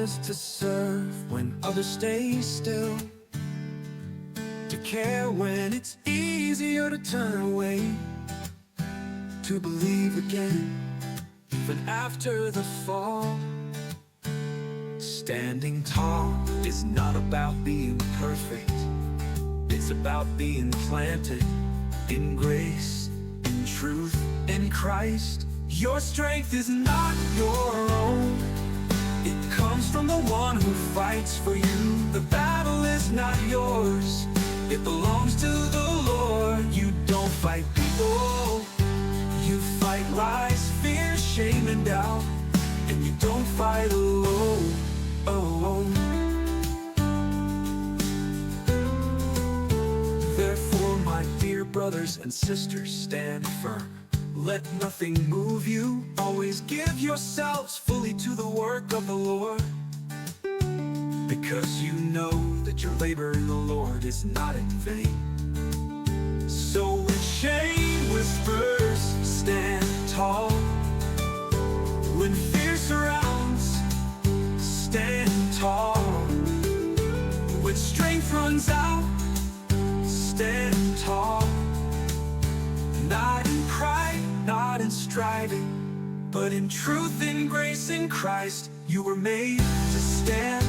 promise to serve when others stay still, to care when it's easier to turn away, to believe again even after the fall. Standing tall is not about being perfect, it's about being planted in grace, in truth, in Christ. Your strength is not your own, it comes from the one who fights for you. The battle is not yours, it belongs to the Lord. You don't fight people, you fight lies, fear, shame, and doubt. And you don't fight alone. Therefore, my dear brothers and sisters, stand firm. Let nothing move you. Always give yourselves fully to the work of the Lord, because you know that your labor in the Lord is not in vain. So when shame whispers, stand tall. When fear surrounds, stand tall. When strength runs out, stand tall. Not in pride, not in striving, but in truth, in grace, in Christ. You were made to stand.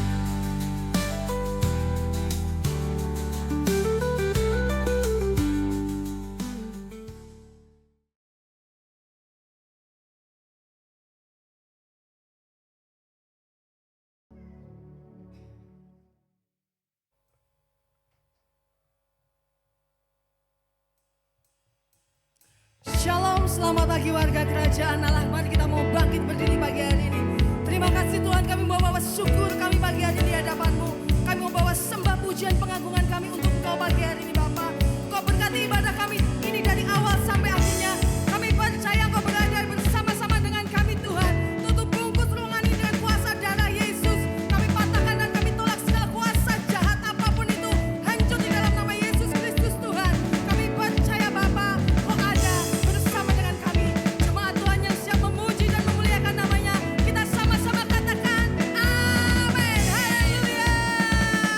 Shalom, selamat pagi warga kerajaan Allah. Mari kita mau bangkit berdiri pagi hari ini. Terima kasih Tuhan, kami mau bawa syukur kami pagi hari ini di hadapan-Mu. Kami mau bawa sembah pujian pengagungan kami untuk Kau pagi hari ini Bapa. Kau berkati ibadah kami ini dari awal sampai akhirnya. Kami percaya Kau berada bersama-sama dengan kami Tuhan. Tutup bungkus ruangan ini dengan kuasa darah Yesus. Kami patahkan dan kami tolak segala kuasa jahat apapun itu. Hancur di dalam nama Yesus Kristus Tuhan. Kami percaya Bapa, Kau ada bersama dengan kami. Jemaat Tuhan yang siap memuji dan memuliakan namanya, kita sama-sama katakan amin. Haleluya.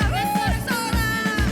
Bersorak-sorak.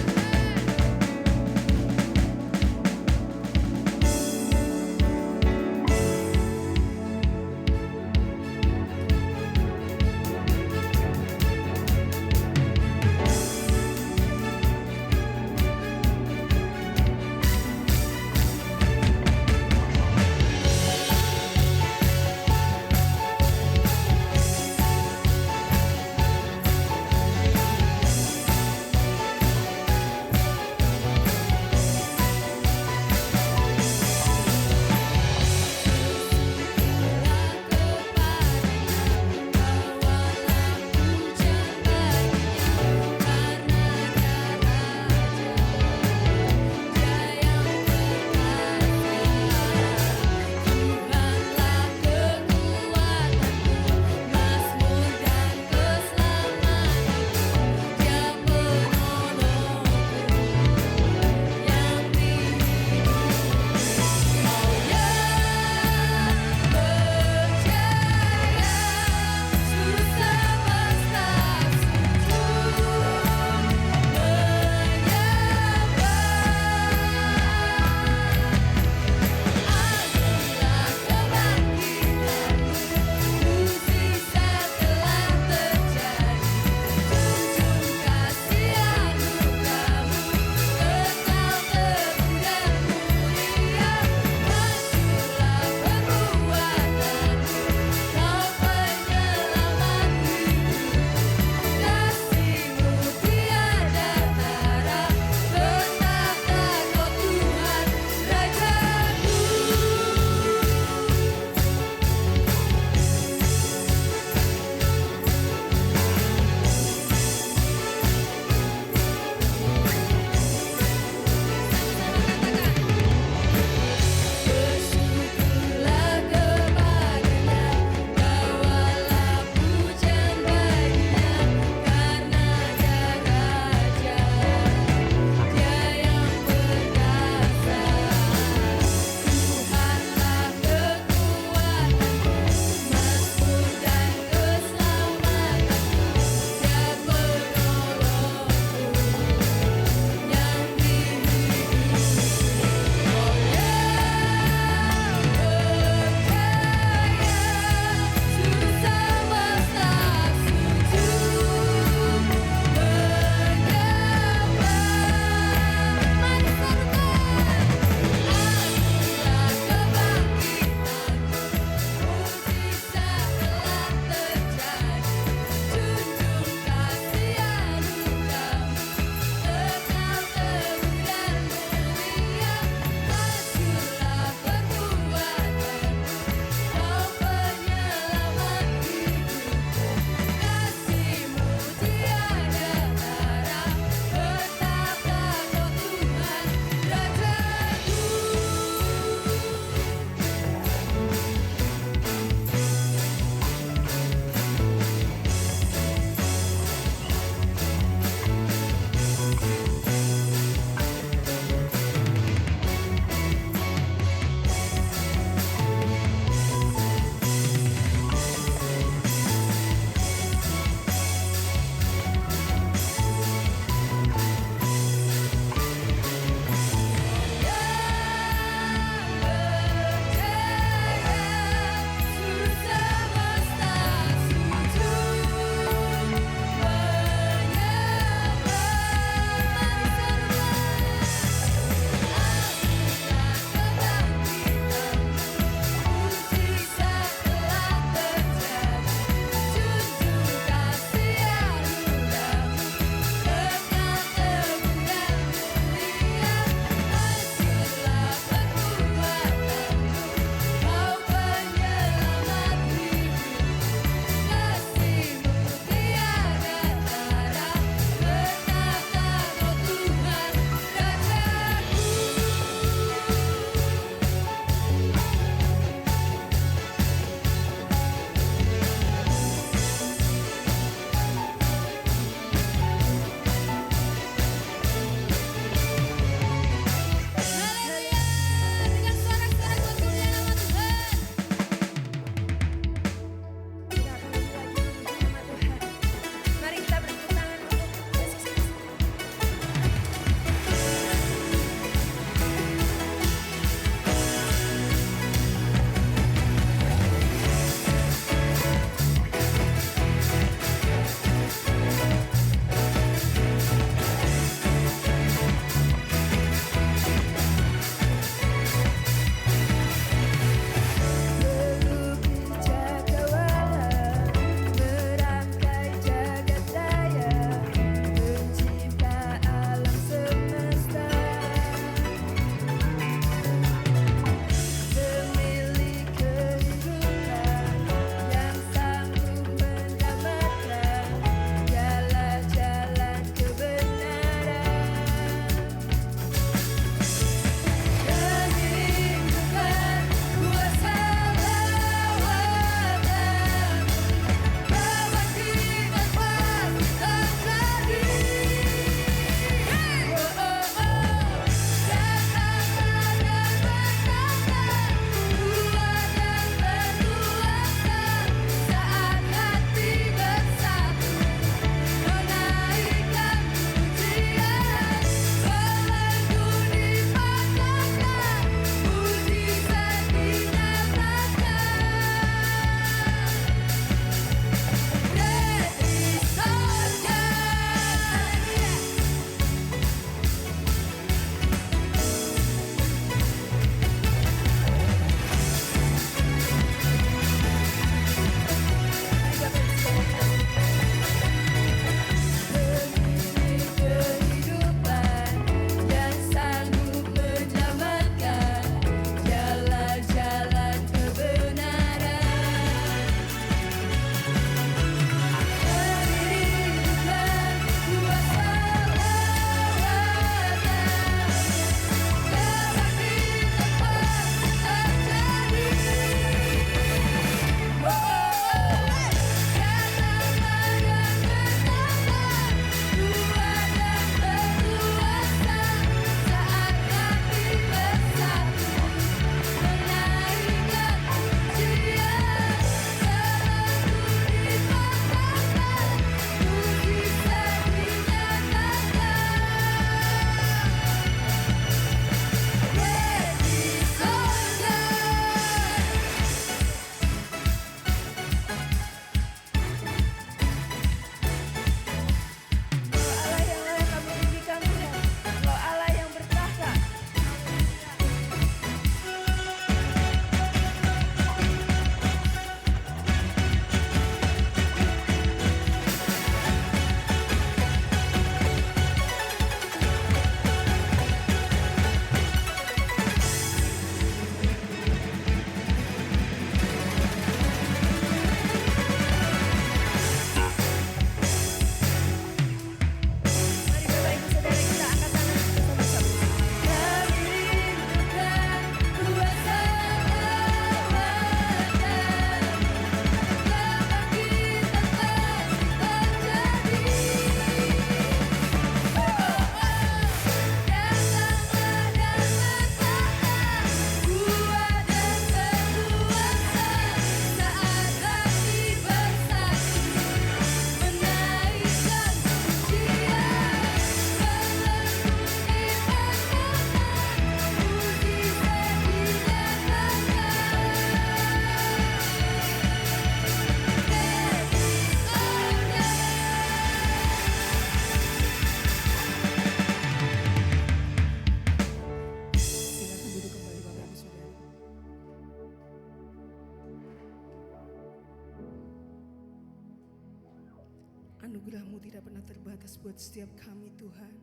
Anugerah-Mu tidak pernah terbatas buat setiap kami Tuhan.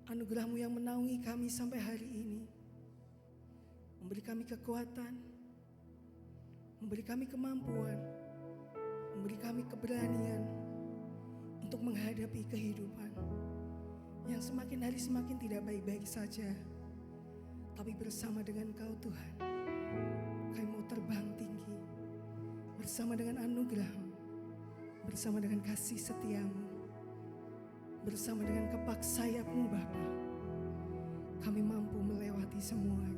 Anugerah-Mu yang menaungi kami sampai hari ini, memberi kami kekuatan, memberi kami kemampuan, memberi kami keberanian untuk menghadapi kehidupan yang semakin hari semakin tidak baik-baik saja. Tapi bersama dengan Kau Tuhan, kami mau terbang tinggi bersama dengan anugerah-Mu, bersama dengan kasih setia-Mu, bersama dengan kepak sayap-Mu Bapa. Kami mampu melewati semuanya.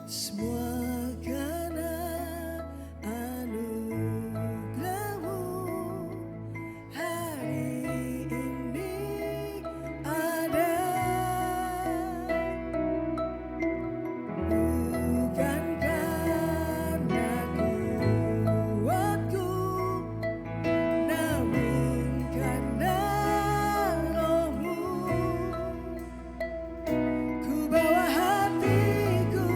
Semua karena anugerah-Mu hari ini ada. Bukan karena kuatku, namun karena Roh-Mu. Ku bawa hatiku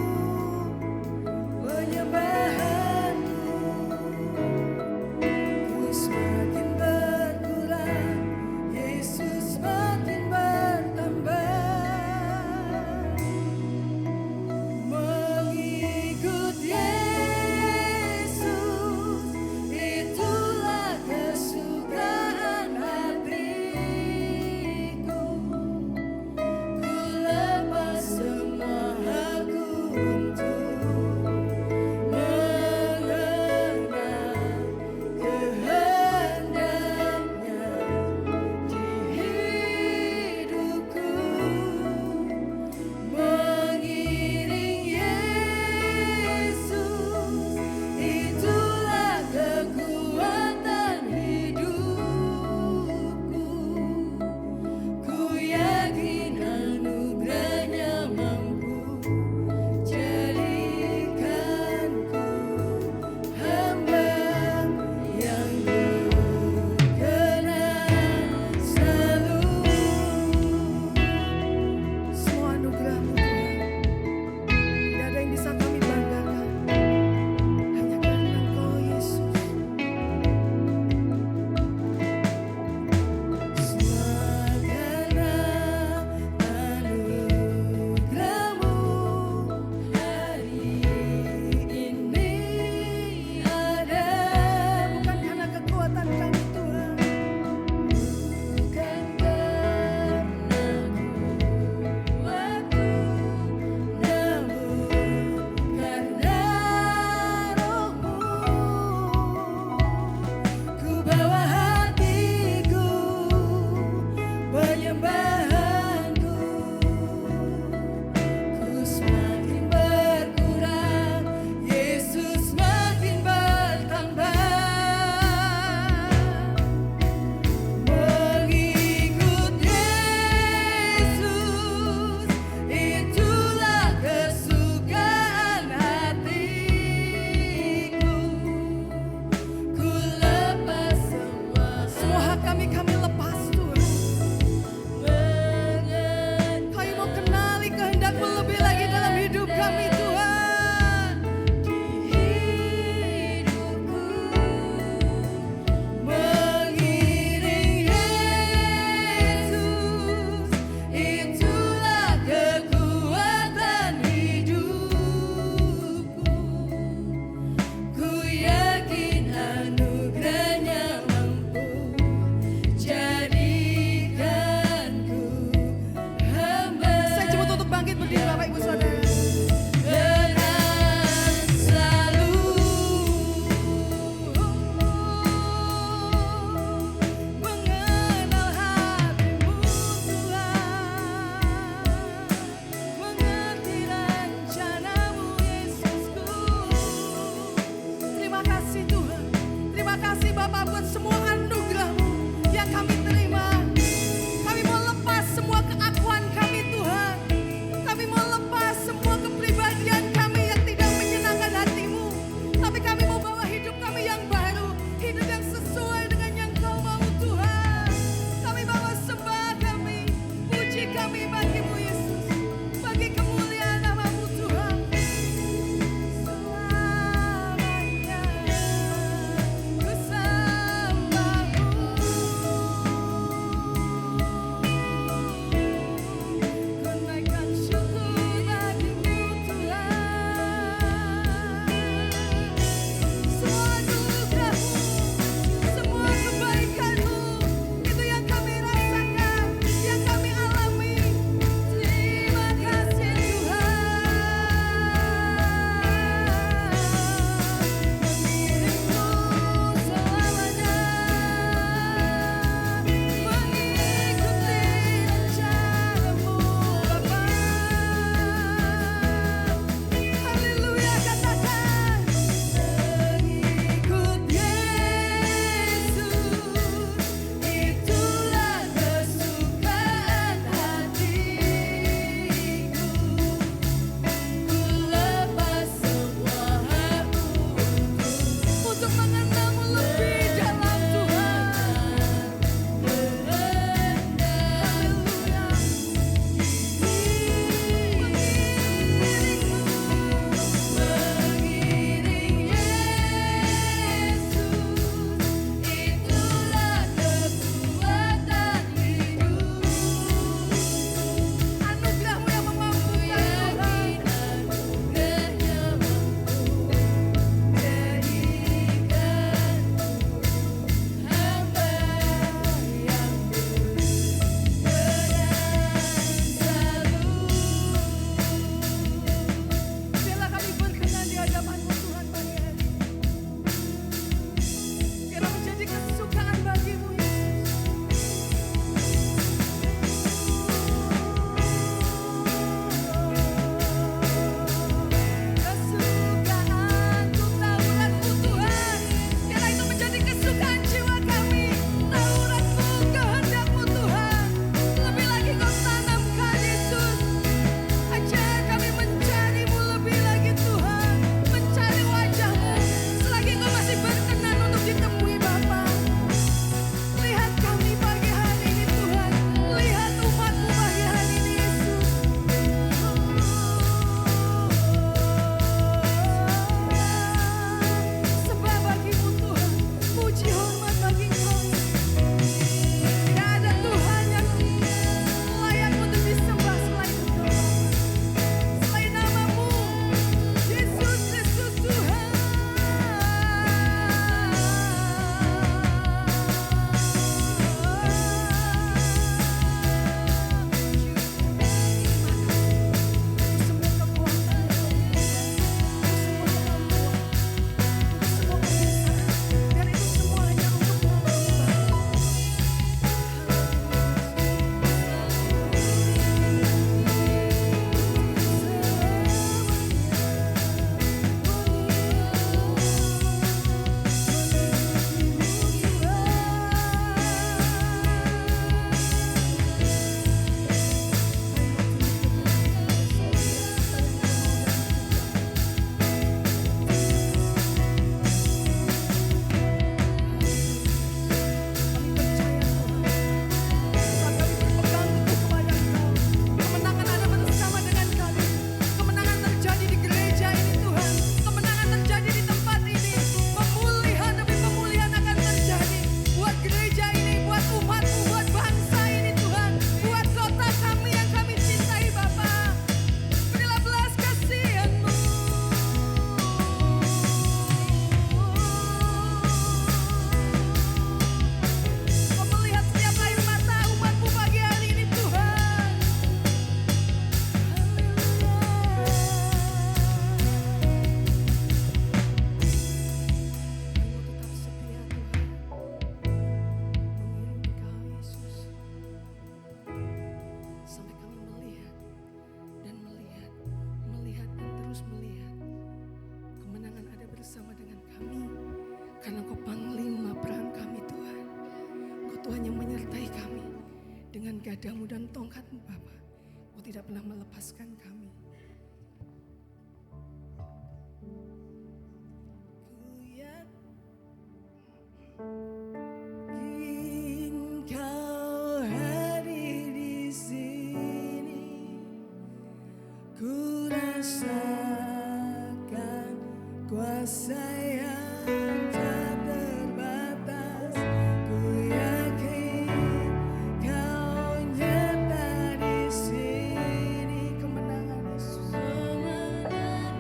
Kuasa yang tak terbatas, ku yakin Kau nyata di sini. Kemenangan Yesus, kemenangan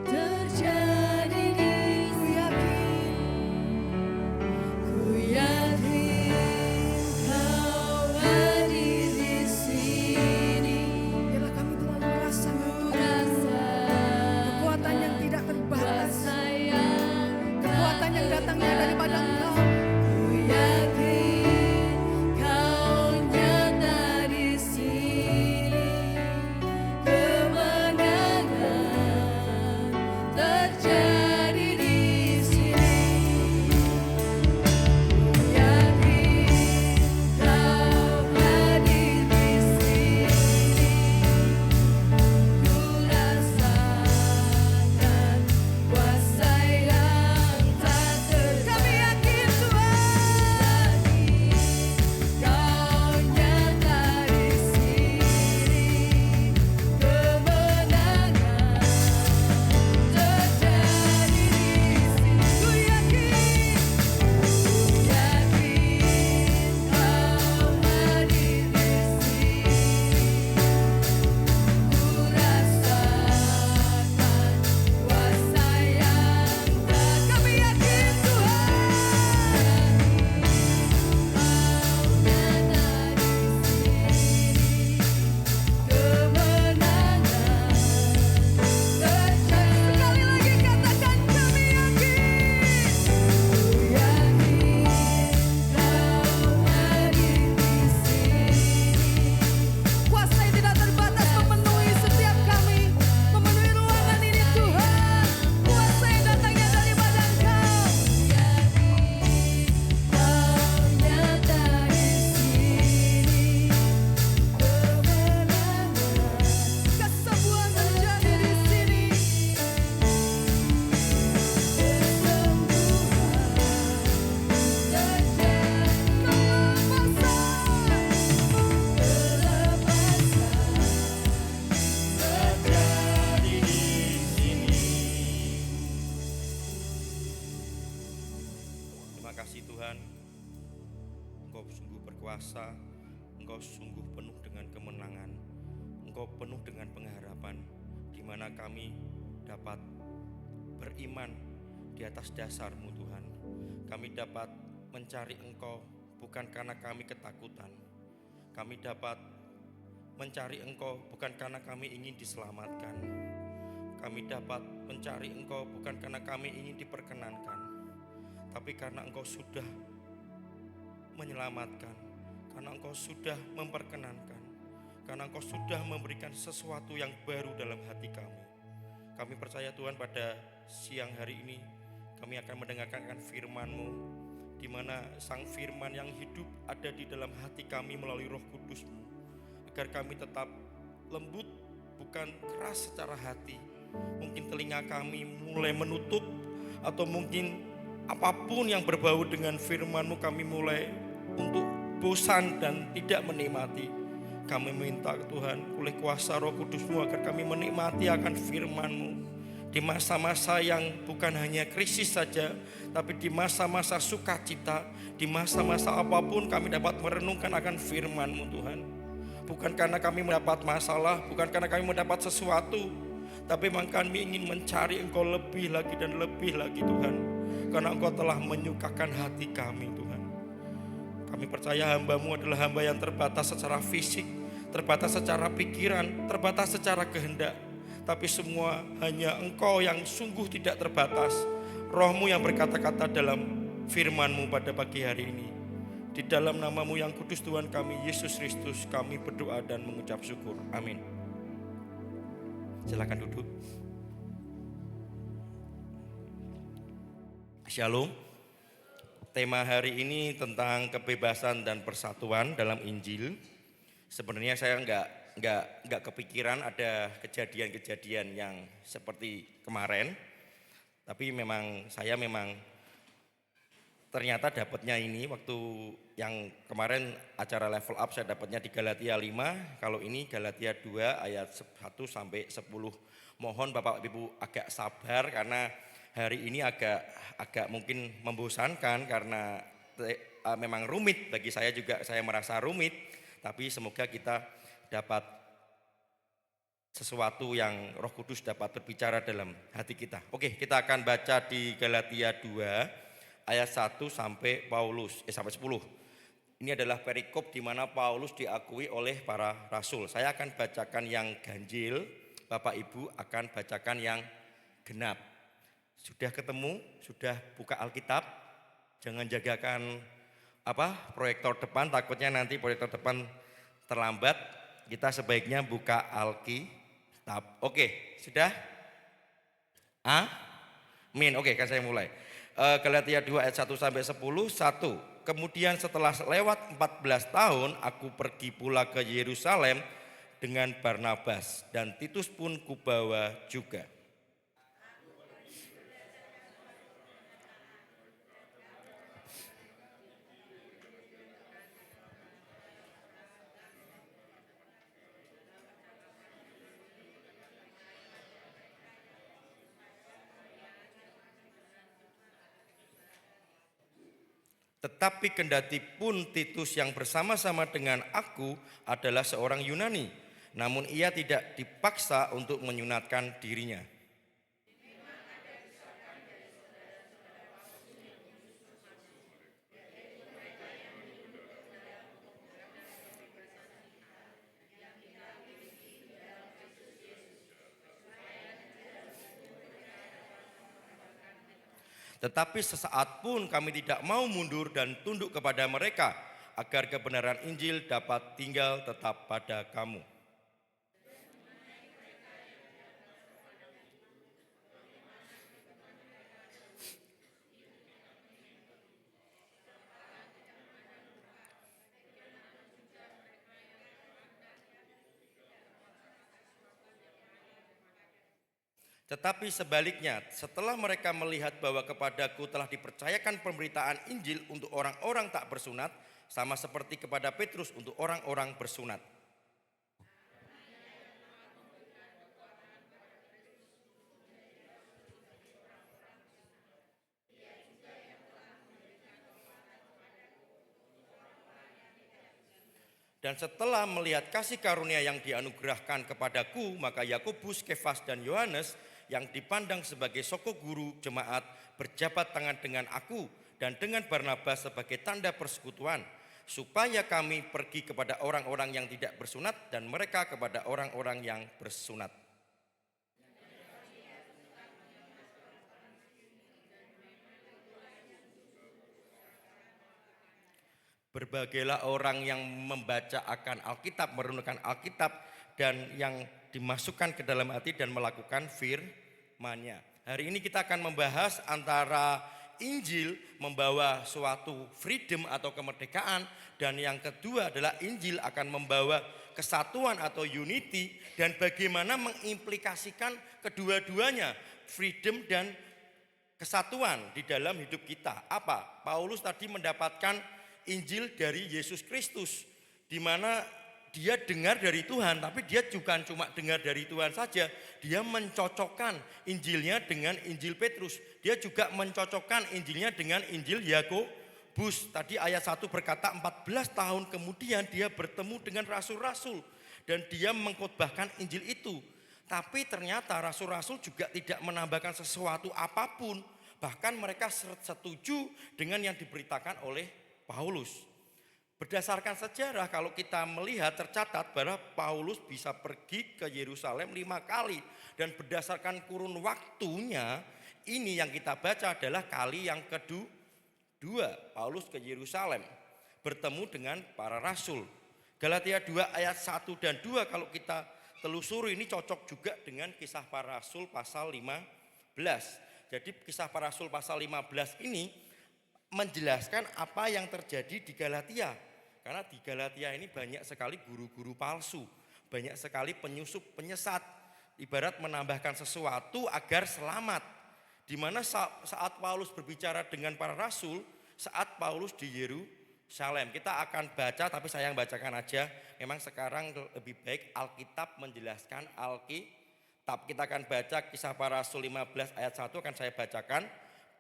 terjadi di ku yakin Kau hadir di sini. Biarlah kami telah merasakan kekuatan yang tidak terbatas, kekuatan yang datangnya daripada Engkau. Ku yakin Kau nyata di sini. Kemenangan terjadi di sini. Ku yakin Kau hadir di sini. Ku rasakan kuasa yang tak terbatas. Kami yakin Tuhan, Kau nyata di sini. Kemenangan terjadi di sini. Ku yakin Kau hadir di sini. Ku rasakan kuasa yang tak. Kami yakin Tuhan, Kau nyata di sini. Kemenangan terjadi. Sekali lagi katakan, kami yakin. Ku yakin Kau hadir di sini. Kuasa yang tidak terbatas memenuhi setiap kami, memenuhi ruangan ini Tuhan. Kuasa yang datangnya daripada Engkau. Kau nyata di sini. Kemenangan, kesembuhan terjadi di sini. Kesembuhan terjadi, kelepasan terjadi di sini. Terima kasih Tuhan, Engkau sungguh berkuasa, Engkau sungguh penuh dengan kemenangan, Engkau penuh dengan pengharapan, di mana kami dapat beriman di atas dasar-Mu Tuhan. Kami dapat mencari Engkau bukan karena kami ketakutan, kami dapat mencari Engkau bukan karena kami ingin diselamatkan, kami dapat mencari Engkau bukan karena kami ingin diperkenankan, tapi karena Engkau sudah menyelamatkan, karena Engkau sudah memperkenankan, karena Engkau sudah memberikan sesuatu yang baru dalam hati kami. Kami percaya Tuhan, pada siang hari ini kami akan mendengarkan firman-Mu, di mana Sang Firman yang hidup ada di dalam hati kami melalui Roh Kudus-Mu, agar kami tetap lembut, bukan keras secara hati. Mungkin telinga kami mulai menutup, atau mungkin apapun yang berbau dengan firman-Mu kami mulai untuk bosan dan tidak menikmati. Kami minta Tuhan, oleh kuasa Roh Kudus-Mu, agar kami menikmati akan firman-Mu di masa-masa yang bukan hanya krisis saja, tapi di masa-masa sukacita, di masa-masa apapun kami dapat merenungkan akan firman-Mu Tuhan. Bukan karena kami mendapat masalah, bukan karena kami mendapat sesuatu, tapi memang kami ingin mencari Engkau lebih lagi dan lebih lagi Tuhan, karena Engkau telah menyukakan hati kami Tuhan. Kami percaya hamba-Mu adalah hamba yang terbatas secara fisik, terbatas secara pikiran, terbatas secara kehendak, tapi semua hanya Engkau yang sungguh tidak terbatas. Roh-Mu yang berkata-kata dalam firman-Mu pada pagi hari ini. Di dalam nama-Mu yang kudus Tuhan kami, Yesus Kristus, kami berdoa dan mengucap syukur. Amin. Silakan duduk. Shalom. Tema hari ini tentang kebebasan dan persatuan dalam Injil. Sebenarnya saya nggak kepikiran ada kejadian-kejadian yang seperti kemarin, tapi saya memang ternyata dapatnya ini waktu yang kemarin acara level up saya dapatnya di Galatia 5, kalau ini Galatia 2 ayat 1 sampai 10. Mohon Bapak Ibu agak sabar karena hari ini agak mungkin membosankan karena memang rumit bagi saya juga, saya merasa rumit, tapi semoga kita dapat sesuatu yang Roh Kudus dapat berbicara dalam hati kita. Oke, kita akan baca di Galatia 2 ayat 1 sampai sampai 10. Ini adalah perikop di mana Paulus diakui oleh para rasul. Saya akan bacakan yang ganjil, Bapak Ibu akan bacakan yang genap. Sudah ketemu? Sudah buka Alkitab? Jangan jagakan proyektor depan, takutnya nanti proyektor depan terlambat. Kita sebaiknya buka Alkitab. Oke, sudah? Amin. Oke, kan saya mulai. Galatia 2 ayat 1 sampai 10. 1. Kemudian setelah lewat 14 tahun aku pergi pula ke Yerusalem dengan Barnabas dan Titus pun kubawa juga. Tetapi kendati pun Titus yang bersama-sama dengan aku adalah seorang Yunani, namun ia tidak dipaksa untuk menyunatkan dirinya. Tetapi sesaat pun kami tidak mau mundur dan tunduk kepada mereka, agar kebenaran Injil dapat tinggal tetap pada kamu. Tetapi sebaliknya, setelah mereka melihat bahwa kepadaku telah dipercayakan pemberitaan Injil untuk orang-orang tak bersunat, sama seperti kepada Petrus untuk orang-orang bersunat. Dan setelah melihat kasih karunia yang dianugerahkan kepadaku, maka Yakobus, Kefas, dan Yohanes yang dipandang sebagai soko guru jemaat berjabat tangan dengan aku dan dengan Barnabas sebagai tanda persekutuan, supaya kami pergi kepada orang-orang yang tidak bersunat dan mereka kepada orang-orang yang bersunat. Berbagailah orang yang membaca akan Alkitab, merenungkan Alkitab, dan yang dimasukkan ke dalam hati dan melakukan firman-Nya. Hari ini kita akan membahas antara Injil membawa suatu freedom atau kemerdekaan, dan yang kedua adalah Injil akan membawa kesatuan atau unity, dan bagaimana mengimplikasikan kedua-duanya, freedom dan kesatuan di dalam hidup kita. Apa? Paulus tadi mendapatkan Injil dari Yesus Kristus, di mana dia dengar dari Tuhan, tapi dia bukan cuma dengar dari Tuhan saja, dia mencocokkan Injilnya dengan Injil Petrus. Dia juga mencocokkan Injilnya dengan Injil Yakobus. Tadi ayat 1 berkata 14 tahun kemudian dia bertemu dengan rasul-rasul dan dia mengkhotbahkan Injil itu. Tapi ternyata rasul-rasul juga tidak menambahkan sesuatu apapun, bahkan mereka setuju dengan yang diberitakan oleh Paulus. Berdasarkan sejarah, kalau kita melihat tercatat bahwa Paulus bisa pergi ke Yerusalem 5 kali, dan berdasarkan kurun waktunya ini yang kita baca adalah kali yang kedua Paulus ke Yerusalem bertemu dengan para rasul. Galatia 2 ayat 1 dan 2 kalau kita telusuri ini cocok juga dengan kisah para rasul pasal 15. Jadi kisah para rasul pasal 15 ini menjelaskan apa yang terjadi di Galatia. Karena di Galatia ini banyak sekali guru-guru palsu, banyak sekali penyusup, penyesat, ibarat menambahkan sesuatu agar selamat. Di mana saat Paulus berbicara dengan para rasul, saat Paulus di Yerusalem. Kita akan baca, tapi saya yang bacakan aja. Memang sekarang lebih baik Alkitab menjelaskan Alkitab. Kita akan baca Kisah Para Rasul 15 ayat 1 akan saya bacakan.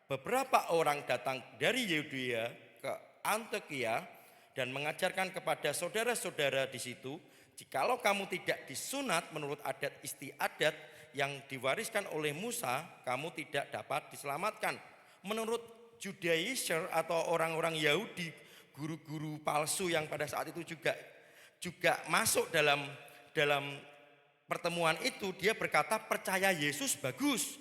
Beberapa orang datang dari Yudea ke Antioquia dan mengajarkan kepada saudara-saudara di situ, jikalau kamu tidak disunat menurut adat istiadat yang diwariskan oleh Musa, kamu tidak dapat diselamatkan. Menurut Judaizer atau orang-orang Yahudi, guru-guru palsu yang pada saat itu juga masuk dalam pertemuan itu, dia berkata percaya Yesus bagus,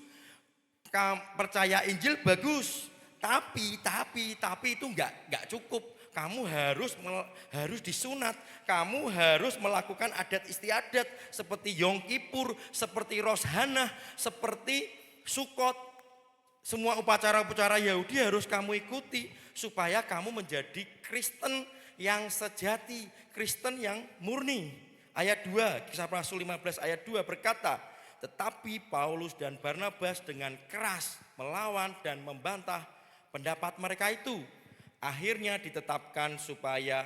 percaya Injil bagus, tapi itu enggak cukup. Kamu harus disunat, kamu harus melakukan adat istiadat seperti Yom Kippur, seperti Roshanah, seperti Sukot. Semua upacara-upacara Yahudi harus kamu ikuti supaya kamu menjadi Kristen yang sejati, Kristen yang murni. Ayat 2, Kisah Para Rasul 15 ayat 2 berkata, tetapi Paulus dan Barnabas dengan keras melawan dan membantah pendapat mereka itu. Akhirnya ditetapkan supaya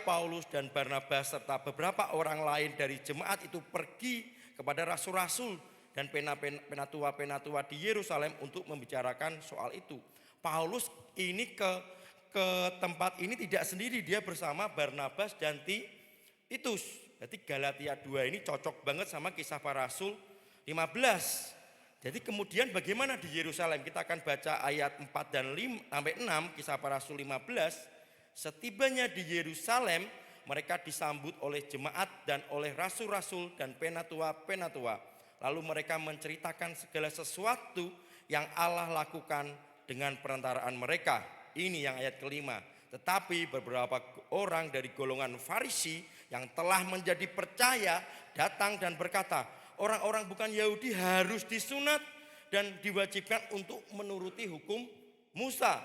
Paulus dan Barnabas serta beberapa orang lain dari jemaat itu pergi kepada rasul-rasul dan penatua-penatua di Yerusalem untuk membicarakan soal itu. Paulus ini ke tempat ini tidak sendiri, dia bersama Barnabas dan Titus. Berarti Galatia 2 ini cocok banget sama Kisah Para Rasul 15. Jadi kemudian bagaimana di Yerusalem? Kita akan baca ayat 4 dan 5 sampai 6 Kisah Para Rasul 15. Setibanya di Yerusalem, mereka disambut oleh jemaat dan oleh rasul-rasul dan penatua-penatua. Lalu mereka menceritakan segala sesuatu yang Allah lakukan dengan perantaraan mereka. Ini yang ayat kelima. Tetapi beberapa orang dari golongan Farisi yang telah menjadi percaya datang dan berkata, orang-orang bukan Yahudi harus disunat dan diwajibkan untuk menuruti hukum Musa.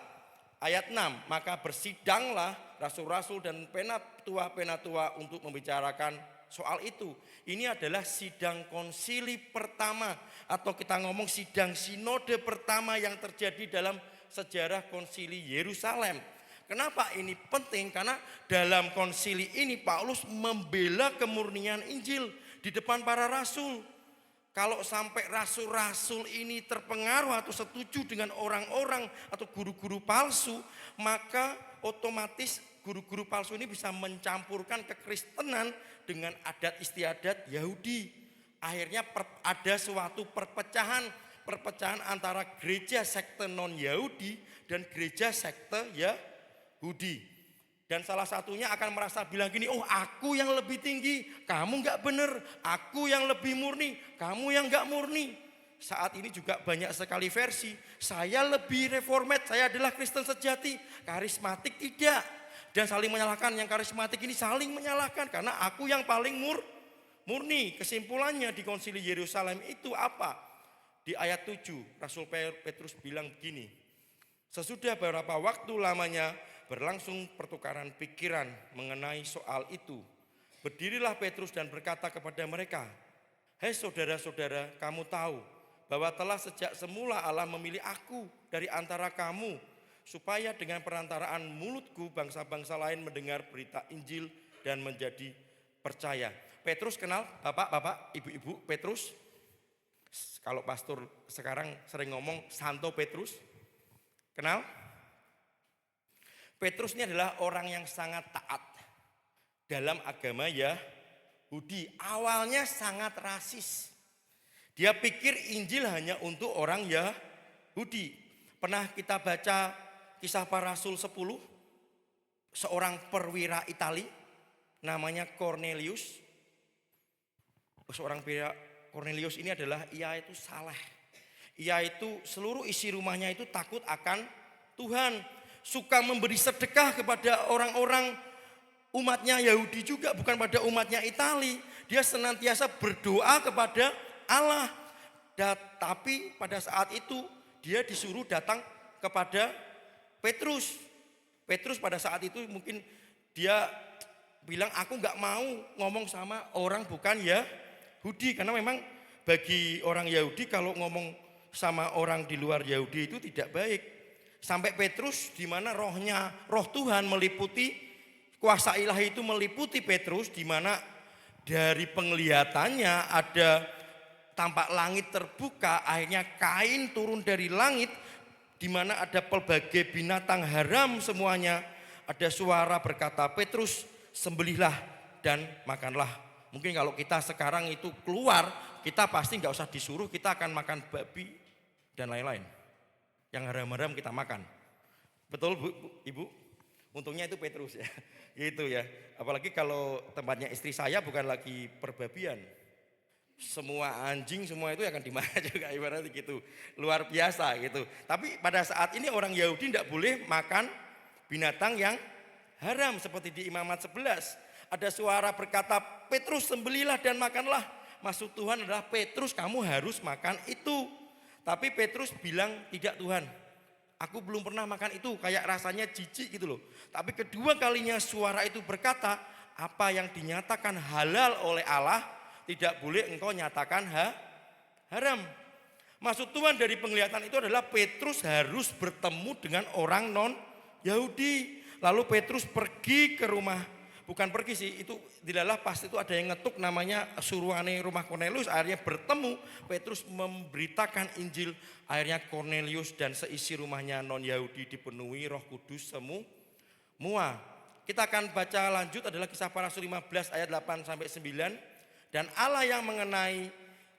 Ayat 6, maka bersidanglah rasul-rasul dan penatua-penatua untuk membicarakan soal itu. Ini adalah sidang konsili pertama atau kita ngomong sidang sinode pertama yang terjadi dalam sejarah konsili Yerusalem. Kenapa ini penting? Karena dalam konsili ini Paulus membela kemurnian Injil di depan para rasul. Kalau sampai rasul-rasul ini terpengaruh atau setuju dengan orang-orang atau guru-guru palsu, maka otomatis guru-guru palsu ini bisa mencampurkan kekristenan dengan adat istiadat Yahudi. Akhirnya ada suatu perpecahan antara gereja sekte non-Yahudi dan gereja sekte Yahudi. Dan salah satunya akan merasa bilang gini, oh aku yang lebih tinggi, kamu gak benar, aku yang lebih murni, kamu yang gak murni. Saat ini juga banyak sekali versi, saya lebih reformat, saya adalah Kristen sejati, karismatik tidak. Dan saling menyalahkan, yang karismatik ini saling menyalahkan karena aku yang paling murni. Kesimpulannya di konsili Yerusalem itu apa? Di ayat 7 Rasul Petrus bilang begini, sesudah beberapa waktu lamanya berlangsung pertukaran pikiran mengenai soal itu. Berdirilah Petrus dan berkata kepada mereka, hai saudara-saudara, kamu tahu bahwa telah sejak semula Allah memilih aku dari antara kamu, supaya dengan perantaraan mulutku bangsa-bangsa lain mendengar berita Injil dan menjadi percaya. Petrus kenal bapak-bapak, ibu-ibu Petrus? Kalau pastor sekarang sering ngomong Santo Petrus, kenal? Petrus ini adalah orang yang sangat taat dalam agama Yahudi. Awalnya sangat rasis. Dia pikir Injil hanya untuk orang Yahudi. Pernah kita baca Kisah Para Rasul 10, seorang perwira Itali namanya Cornelius. Seorang perwira Cornelius ini adalah ia itu saleh. Ia itu seluruh isi rumahnya itu takut akan Tuhan. Suka memberi sedekah kepada orang-orang umatnya Yahudi juga, bukan pada umatnya Itali. Dia senantiasa berdoa kepada Allah. Tapi pada saat itu dia disuruh datang kepada Petrus. Petrus pada saat itu mungkin dia bilang, aku gak mau ngomong sama orang bukan Yahudi. Karena memang bagi orang Yahudi kalau ngomong sama orang di luar Yahudi itu tidak baik. Sampai Petrus di mana roh Tuhan meliputi, kuasa ilahi itu meliputi Petrus, di mana dari penglihatannya ada tampak langit terbuka, akhirnya kain turun dari langit, di mana ada pelbagai binatang haram semuanya. Ada suara berkata, Petrus sembelihlah dan makanlah. Mungkin kalau kita sekarang itu keluar, kita pasti nggak usah disuruh, kita akan makan babi dan lain-lain. Yang haram-haram kita makan. Betul Bu, Ibu? Untungnya itu Petrus ya. Gitu ya. Apalagi kalau tempatnya istri saya bukan lagi perbabian. Semua anjing semua itu akan dimakan juga ibaratnya gitu. Luar biasa gitu. Tapi pada saat ini orang Yahudi tidak boleh makan binatang yang haram seperti di Imamat 11. Ada suara berkata, Petrus sembelihlah dan makanlah. Maksud Tuhan adalah Petrus kamu harus makan itu. Tapi Petrus bilang tidak Tuhan. Aku belum pernah makan itu, kayak rasanya jijik gitu loh. Tapi kedua kalinya suara itu berkata, apa yang dinyatakan halal oleh Allah, tidak boleh engkau nyatakan haram. Maksud Tuhan dari penglihatan itu adalah Petrus harus bertemu dengan orang non-Yahudi. Lalu Petrus pergi ke rumah, bukan pergi sih, itu dilalah pas itu ada yang ngetuk namanya suruhane rumah Kornelius. Akhirnya bertemu, Petrus memberitakan Injil. Akhirnya Kornelius dan seisi rumahnya non-Yahudi dipenuhi Roh Kudus semua. Kita akan baca lanjut adalah Kisah Para Rasul 15 ayat 8 sampai 9. Dan Allah yang mengenai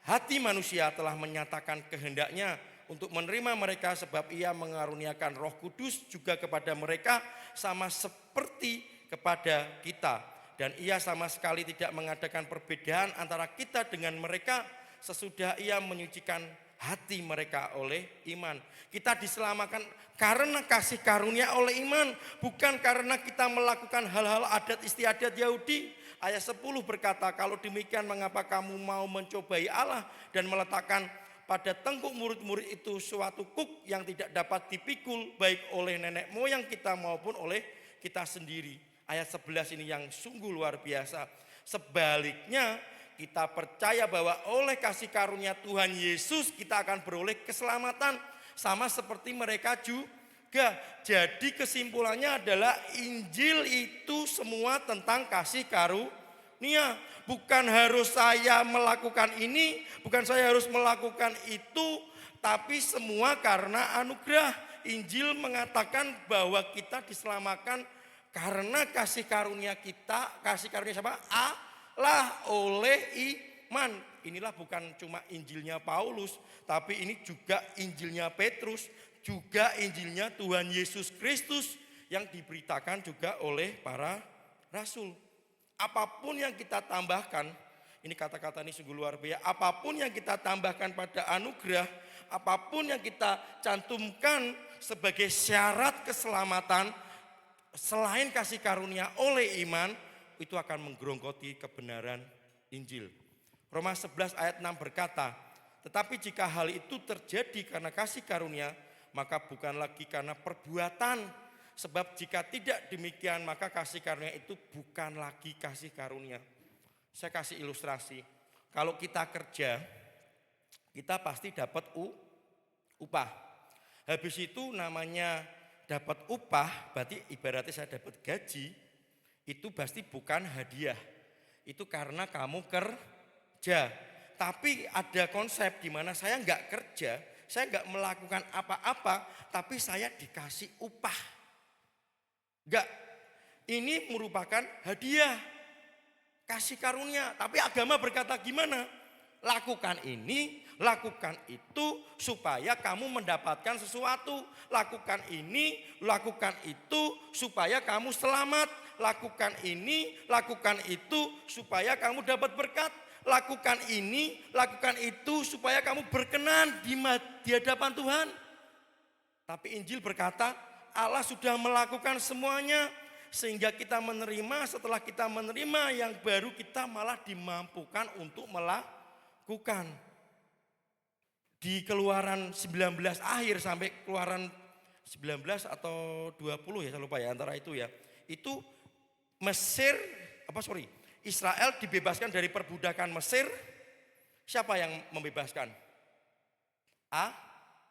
hati manusia telah menyatakan kehendaknya untuk menerima mereka, sebab ia mengaruniakan Roh Kudus juga kepada mereka sama seperti kepada kita. Dan ia sama sekali tidak mengadakan perbedaan antara kita dengan mereka sesudah ia menyucikan hati mereka oleh iman. Kita diselamatkan karena kasih karunia oleh iman, bukan karena kita melakukan hal-hal adat istiadat Yahudi. Ayat 10 berkata, kalau demikian mengapa kamu mau mencobai Allah dan meletakkan pada tengkuk murid-murid itu suatu kuk yang tidak dapat dipikul baik oleh nenek moyang kita maupun oleh kita sendiri. Ayat 11 ini yang sungguh luar biasa. Sebaliknya kita percaya bahwa oleh kasih karunia Tuhan Yesus kita akan beroleh keselamatan sama seperti mereka juga. Jadi kesimpulannya adalah Injil itu semua tentang kasih karunia. Bukan harus saya melakukan ini, bukan saya harus melakukan itu, tapi semua karena anugerah. Injil mengatakan bahwa kita diselamatkan karena kasih karunia kita, kasih karunia siapa? Allah oleh iman. Inilah bukan cuma Injilnya Paulus, tapi ini juga Injilnya Petrus, juga Injilnya Tuhan Yesus Kristus yang diberitakan juga oleh para rasul. Apapun yang kita tambahkan, ini kata-kata ini sungguh luar biasa. Apapun yang kita tambahkan pada anugerah, apapun yang kita cantumkan sebagai syarat keselamatan selain kasih karunia oleh iman, itu akan menggerongkoti kebenaran Injil. Roma 11 ayat 6 berkata, tetapi jika hal itu terjadi karena kasih karunia, maka bukan lagi karena perbuatan. Sebab jika tidak demikian, maka kasih karunia itu bukan lagi kasih karunia. Saya kasih ilustrasi. Kalau kita kerja, kita pasti dapat upah. Habis itu namanya dapat upah, berarti ibaratnya saya dapat gaji, itu pasti bukan hadiah. Itu karena kamu kerja. Tapi ada konsep di mana saya enggak kerja, saya enggak melakukan apa-apa, tapi saya dikasih upah. Enggak, ini merupakan hadiah, kasih karunia. Tapi agama berkata gimana? Lakukan ini, lakukan itu supaya kamu mendapatkan sesuatu. Lakukan ini, lakukan itu supaya kamu selamat. Lakukan ini, lakukan itu supaya kamu dapat berkat. Lakukan ini, lakukan itu supaya kamu berkenan di hadapan Tuhan. Tapi Injil berkata Allah sudah melakukan semuanya, sehingga kita menerima. Setelah kita menerima yang baru, kita malah dimampukan untuk melakukan. Di Keluaran 19 akhir sampai Keluaran 19 atau 20 ya, saya lupa ya, antara itu ya. Itu Israel dibebaskan dari perbudakan Mesir. Siapa yang membebaskan?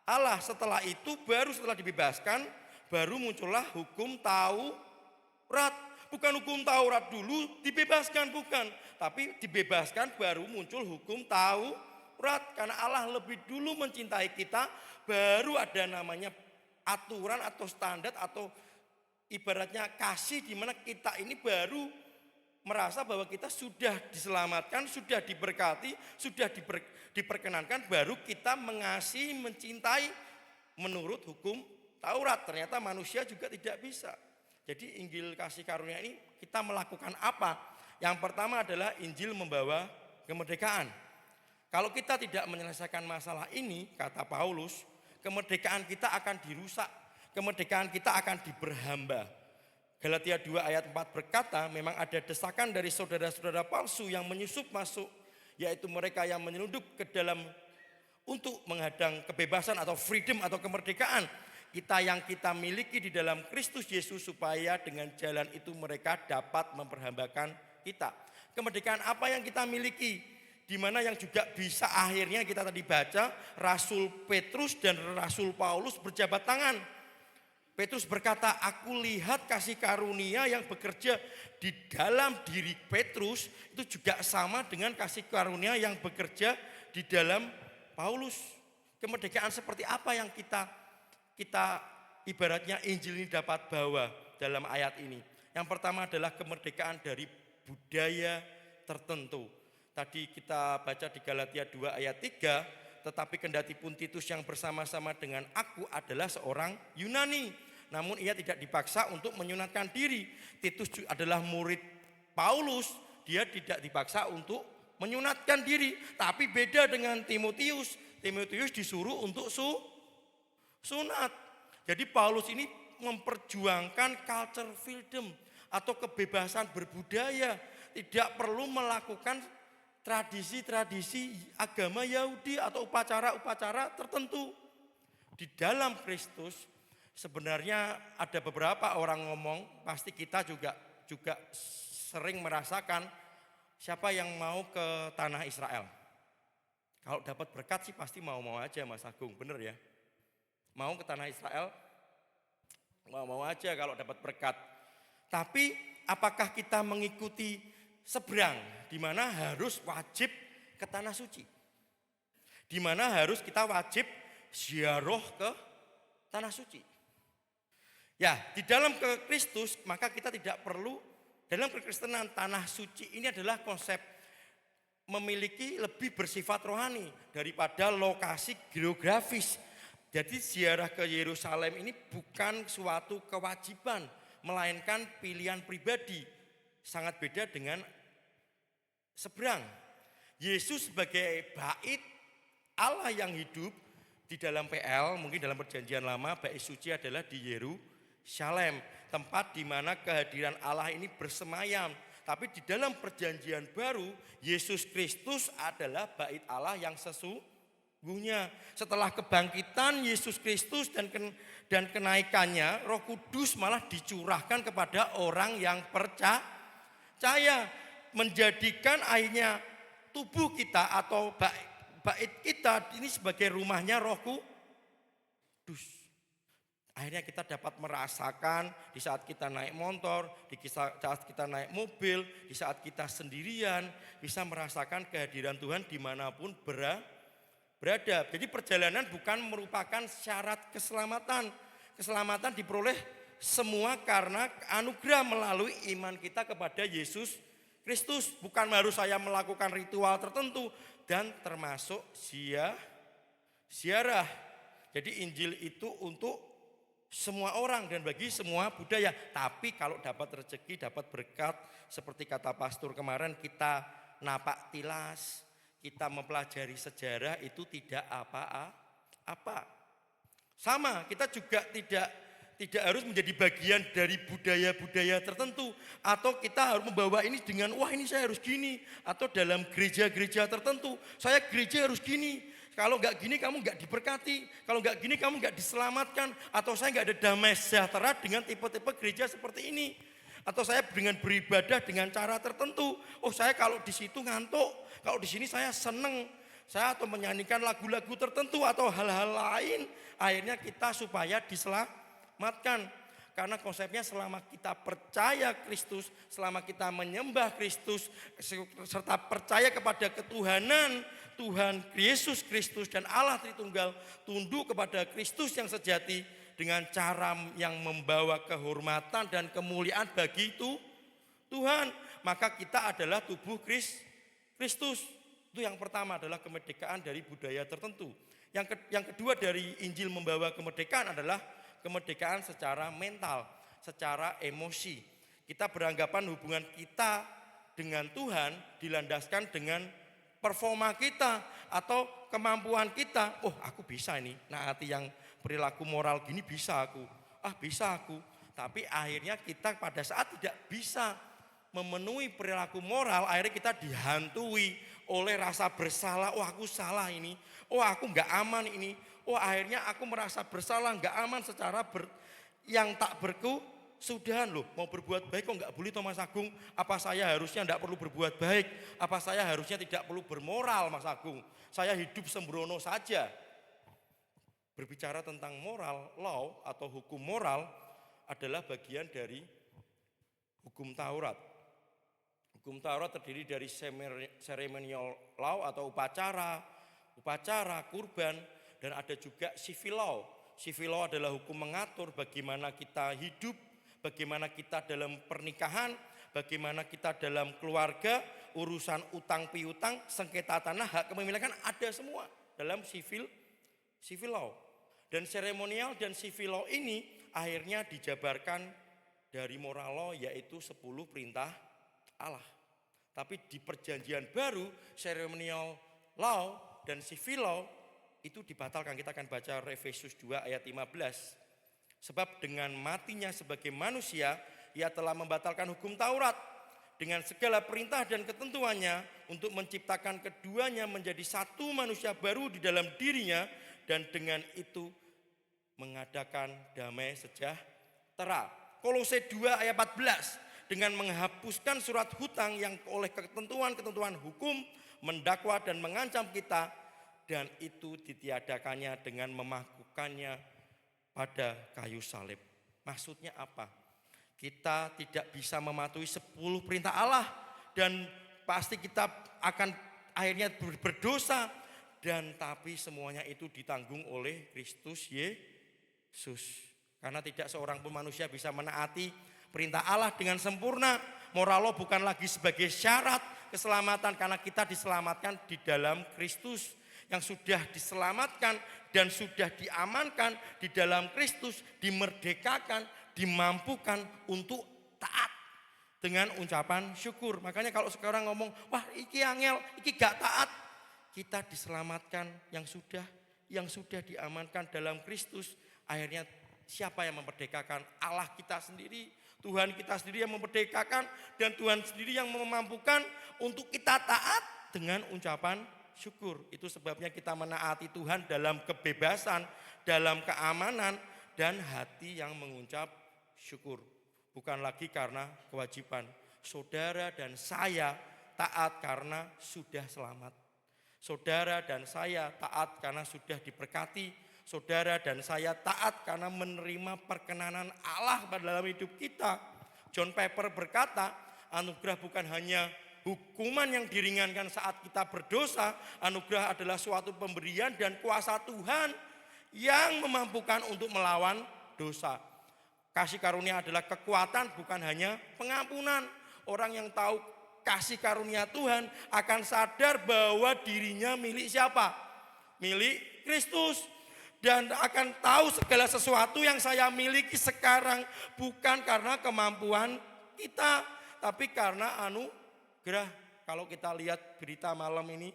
Allah. Setelah itu baru setelah dibebaskan, baru muncullah hukum Taurat. Bukan hukum Taurat dulu dibebaskan, bukan. Tapi dibebaskan baru muncul hukum Taurat. Karena Allah lebih dulu mencintai kita, baru ada namanya aturan atau standar atau ibaratnya kasih, di mana kita ini baru merasa bahwa kita sudah diselamatkan, sudah diberkati, sudah diperkenankan, baru kita mengasihi, mencintai menurut hukum Taurat. Ternyata manusia juga tidak bisa. Jadi Injil kasih karunia ini kita melakukan apa? Yang pertama adalah Injil membawa kemerdekaan. Kalau kita tidak menyelesaikan masalah ini, kata Paulus, kemerdekaan kita akan dirusak, kemerdekaan kita akan diberhamba. Galatia 2 ayat 4 berkata, memang ada desakan dari saudara-saudara palsu yang menyusup masuk, yaitu mereka yang menyelundup ke dalam untuk menghadang kebebasan atau freedom atau kemerdekaan yang kita miliki di dalam Kristus Yesus, supaya dengan jalan itu mereka dapat memperhambakan kita. Kemerdekaan apa yang kita miliki? Di mana yang juga bisa akhirnya kita tadi baca, Rasul Petrus dan Rasul Paulus berjabat tangan. Petrus berkata, aku lihat kasih karunia yang bekerja di dalam diri Petrus itu juga sama dengan kasih karunia yang bekerja di dalam Paulus. Kemerdekaan seperti apa yang kita ibaratnya Injil ini dapat bawa dalam ayat ini? Yang pertama adalah kemerdekaan dari budaya tertentu. Tadi kita baca di Galatia 2 ayat 3, tetapi kendati pun Titus yang bersama-sama dengan aku adalah seorang Yunani, namun ia tidak dipaksa untuk menyunatkan diri. Titus adalah murid Paulus, dia tidak dipaksa untuk menyunatkan diri. Tapi beda dengan Timotius. Timotius disuruh untuk sunat. Jadi Paulus ini memperjuangkan culture freedom atau kebebasan berbudaya. Tidak perlu melakukan tradisi-tradisi agama Yahudi atau upacara-upacara tertentu. Di dalam Kristus sebenarnya ada beberapa orang ngomong, pasti kita juga sering merasakan, siapa yang mau ke tanah Israel? Kalau dapat berkat sih pasti mau-mau aja Mas Agung, bener ya? Mau ke tanah Israel? Mau-mau aja kalau dapat berkat. Tapi apakah kita mengikuti seberang, di mana harus wajib ke tanah suci? Di mana harus kita wajib ziarah ke tanah suci? Ya, di dalam ke Kristus maka kita tidak perlu, dalam kekristenan tanah suci ini adalah konsep memiliki lebih bersifat rohani daripada lokasi geografis. Jadi ziarah ke Yerusalem ini bukan suatu kewajiban, melainkan pilihan pribadi. Sangat beda dengan seberang. Yesus sebagai bait Allah yang hidup di dalam PL, mungkin dalam perjanjian lama bait suci adalah di Yerusalem, tempat di mana kehadiran Allah ini bersemayam. Tapi di dalam perjanjian baru, Yesus Kristus adalah bait Allah yang sesungguhnya. Setelah kebangkitan Yesus Kristus dan kenaikannya, Roh Kudus malah dicurahkan kepada orang yang percaya, menjadikan akhirnya tubuh kita atau bait kita ini sebagai rumahnya Roh Kudus. Akhirnya kita dapat merasakan di saat kita naik motor, di saat kita naik mobil, di saat kita sendirian, bisa merasakan kehadiran Tuhan dimanapun berada. Jadi perjalanan bukan merupakan syarat keselamatan. Keselamatan diperoleh semua karena anugerah melalui iman kita kepada Yesus Kristus. Bukan harus saya melakukan ritual tertentu dan termasuk ziarah. Jadi Injil itu untuk semua orang dan bagi semua budaya. Tapi kalau dapat rezeki, dapat berkat, seperti kata pastor kemarin, kita napak tilas, kita mempelajari sejarah, itu tidak apa-apa. Sama, kita juga tidak harus menjadi bagian dari budaya-budaya tertentu, atau kita harus membawa ini dengan wah ini saya harus gini, atau dalam gereja-gereja tertentu saya gereja harus gini. Kalau enggak gini kamu enggak diberkati, kalau enggak gini kamu enggak diselamatkan, atau saya enggak ada damai sejahtera dengan tipe-tipe gereja seperti ini, atau saya dengan beribadah dengan cara tertentu. Oh saya kalau di situ ngantuk, kalau di sini saya seneng. saya atau menyanyikan lagu-lagu tertentu atau hal-hal lain, akhirnya kita supaya diselamatkan. Karena konsepnya selama kita percaya Kristus, selama kita menyembah Kristus, serta percaya kepada ketuhanan Tuhan Yesus Kristus dan Allah Tritunggal, tunduk kepada Kristus yang sejati dengan cara yang membawa kehormatan dan kemuliaan bagi itu Tuhan, maka kita adalah tubuh Kristus. Itu yang pertama adalah kemerdekaan dari budaya tertentu. Yang kedua dari Injil membawa kemerdekaan adalah kemerdekaan secara mental, secara emosi. Kita beranggapan hubungan kita dengan Tuhan dilandaskan dengan performa kita atau kemampuan kita. Oh, aku bisa ini. Nah, hati yang perilaku moral gini bisa aku. Bisa aku. Tapi akhirnya kita pada saat tidak bisa memenuhi perilaku moral, akhirnya kita dihantui oleh rasa bersalah. Oh, aku salah ini. Oh, aku nggak aman ini. Oh, akhirnya aku merasa bersalah, nggak aman secara yang tak berkesudahan loh. Mau berbuat baik kok nggak boleh Mas Agung? Apa saya harusnya nggak perlu berbuat baik? Apa saya harusnya tidak perlu bermoral Mas Agung? Saya hidup sembrono saja. Berbicara tentang moral law atau hukum moral adalah bagian dari hukum Taurat. Hukum Taurat terdiri dari ceremonial law atau upacara, kurban, dan ada juga civil law. Civil law adalah hukum mengatur bagaimana kita hidup, bagaimana kita dalam pernikahan, bagaimana kita dalam keluarga, urusan utang piutang, sengketa tanah, hak kepemilikan, ada semua dalam civil law. Dan seremonial dan civil law ini akhirnya dijabarkan dari moral law, yaitu 10 perintah Allah. Tapi di perjanjian baru, ceremonial law dan civil law itu dibatalkan. Kita akan baca Efesus 2 ayat 15. Sebab dengan matinya sebagai manusia, ia telah membatalkan hukum Taurat dengan segala perintah dan ketentuannya untuk menciptakan keduanya menjadi satu manusia baru di dalam dirinya, dan dengan itu mengadakan damai sejahtera. Kolose 2 ayat 14, dengan menghapuskan surat hutang yang oleh ketentuan-ketentuan hukum mendakwa dan mengancam kita, dan itu ditiadakannya dengan memahkukannya pada kayu salib. Maksudnya apa? Kita tidak bisa mematuhi 10 perintah Allah dan pasti kita akan akhirnya berdosa, dan tapi semuanya itu ditanggung oleh Kristus Yesus. Karena tidak seorang pun manusia bisa menaati perintah Allah dengan sempurna. Moral law bukan lagi sebagai syarat keselamatan, karena kita diselamatkan di dalam Kristus. Yang sudah diselamatkan dan sudah diamankan di dalam Kristus, dimerdekakan, dimampukan untuk taat dengan ucapan syukur. Makanya kalau sekarang ngomong, wah iki angel, iki gak taat, kita diselamatkan yang sudah diamankan dalam Kristus. Akhirnya siapa yang memerdekakan? Allah kita sendiri, Tuhan kita sendiri yang memerdekakan, dan Tuhan sendiri yang memampukan untuk kita taat dengan ucapan syukur. Itu sebabnya kita menaati Tuhan dalam kebebasan, dalam keamanan, dan hati yang mengucap syukur. Bukan lagi karena kewajiban. Saudara dan saya taat karena sudah selamat. Saudara dan saya taat karena sudah diberkati. Saudara dan saya taat karena menerima perkenanan Allah pada dalam hidup kita. John Piper berkata, anugerah bukan hanya hukuman yang diringankan saat kita berdosa. Anugerah adalah suatu pemberian dan kuasa Tuhan yang memampukan untuk melawan dosa. Kasih karunia adalah kekuatan, bukan hanya pengampunan. Orang yang tahu kasih karunia Tuhan akan sadar bahwa dirinya milik siapa? Milik Kristus. Dan akan tahu segala sesuatu yang saya miliki sekarang bukan karena kemampuan kita, tapi karena anugerah. Kalau kita lihat berita malam ini,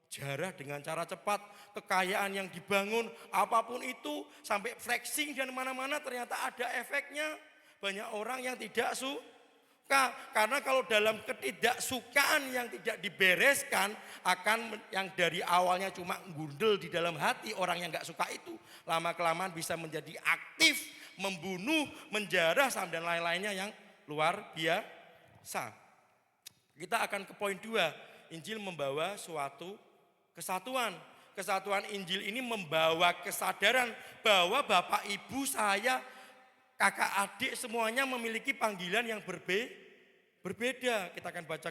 jarah dengan cara cepat, kekayaan yang dibangun, apapun itu, sampai flexing dan mana-mana ternyata ada efeknya. Banyak orang yang tidak suka, karena kalau dalam ketidaksukaan yang tidak dibereskan, akan yang dari awalnya cuma gundel di dalam hati, orang yang gak suka itu, lama-kelamaan bisa menjadi aktif, membunuh, menjarah, dan lain-lainnya yang luar biasa. Kita akan ke poin 2. Injil membawa suatu kesatuan. Kesatuan Injil ini membawa kesadaran bahwa Bapak Ibu saya, kakak adik semuanya memiliki panggilan yang berbeda. Kita akan baca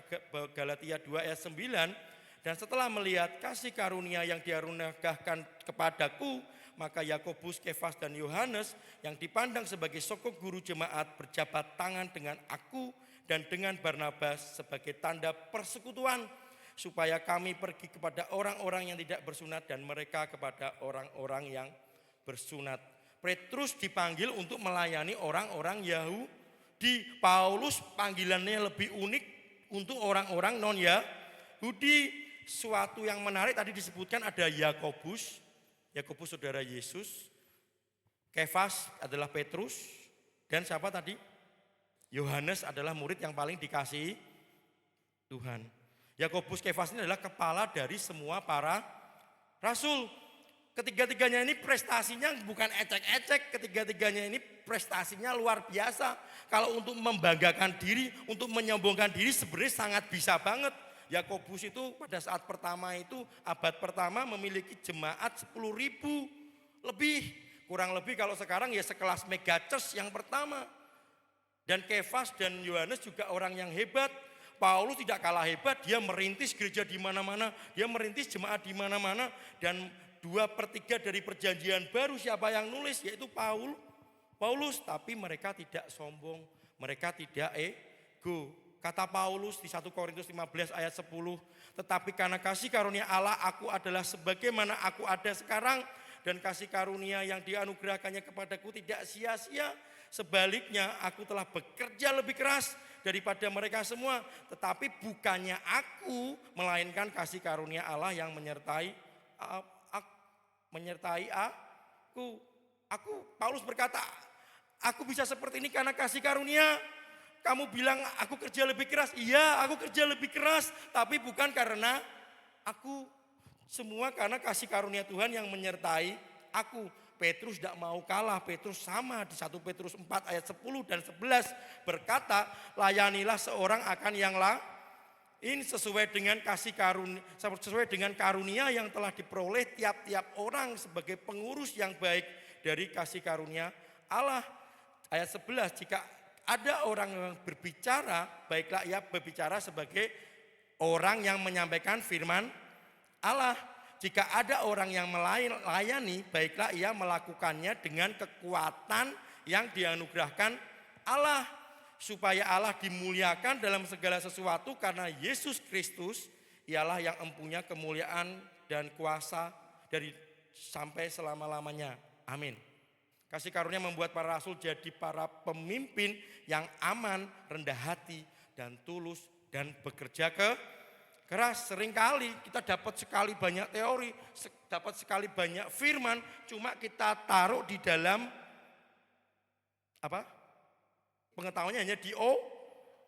Galatia 2 ayat 9. Dan setelah melihat kasih karunia yang dianugerahkan kepadaku, maka Yakobus, Kefas dan Yohanes yang dipandang sebagai sokong guru jemaat berjabat tangan dengan aku dan dengan Barnabas sebagai tanda persekutuan, supaya kami pergi kepada orang-orang yang tidak bersunat dan mereka kepada orang-orang yang bersunat. Petrus dipanggil untuk melayani orang-orang Yahudi. Paulus panggilannya lebih unik untuk orang-orang non-Yahudi. Suatu yang menarik tadi disebutkan ada Yakobus saudara Yesus, Kefas adalah Petrus, dan siapa tadi? Yohanes adalah murid yang paling dikasihi Tuhan. Yakobus, Kefas ini adalah kepala dari semua para rasul. Ketiga-tiganya ini prestasinya bukan ecek-ecek, ketiga-tiganya ini prestasinya luar biasa. Kalau untuk membanggakan diri, untuk menyombongkan diri sebenarnya sangat bisa banget. Yakobus itu pada saat pertama itu, abad pertama memiliki jemaat 10.000 lebih. Kurang lebih kalau sekarang ya sekelas mega church yang pertama. Dan Kefas dan Yohanes juga orang yang hebat. Paulus tidak kalah hebat, dia merintis gereja di mana-mana, dia merintis jemaat di mana-mana, dan 2/3 dari perjanjian baru siapa yang nulis? Yaitu Paulus. Tapi mereka tidak sombong, mereka tidak ego. Kata Paulus di 1 Korintus 15 ayat 10, tetapi karena kasih karunia Allah aku adalah sebagaimana aku ada sekarang, dan kasih karunia yang dianugerahkannya kepadaku tidak sia-sia. Sebaliknya aku telah bekerja lebih keras daripada mereka semua, tetapi bukannya aku, melainkan kasih karunia Allah yang menyertai aku. Paulus berkata, aku bisa seperti ini karena kasih karunia. Kamu bilang aku kerja lebih keras, iya aku kerja lebih keras, tapi bukan karena aku, semua karena kasih karunia Tuhan yang menyertai aku. Petrus tidak mau kalah, Petrus sama di 1 Petrus 4 ayat 10 dan 11 berkata, layanilah seorang akan yang lain sesuai dengan karunia yang telah diperoleh tiap-tiap orang sebagai pengurus yang baik dari kasih karunia Allah. Ayat 11, jika ada orang yang berbicara, baiklah ia berbicara sebagai orang yang menyampaikan firman Allah. Jika ada orang yang melayani, baiklah ia melakukannya dengan kekuatan yang dianugerahkan Allah, supaya Allah dimuliakan dalam segala sesuatu karena Yesus Kristus ialah yang empunya kemuliaan dan kuasa dari sampai selama-lamanya. Amin. Kasih karunia membuat para rasul jadi para pemimpin yang aman, rendah hati, dan tulus, dan bekerja keras. Seringkali kita dapat sekali banyak teori, dapat sekali banyak firman, cuma kita taruh di dalam pengetahuannya hanya di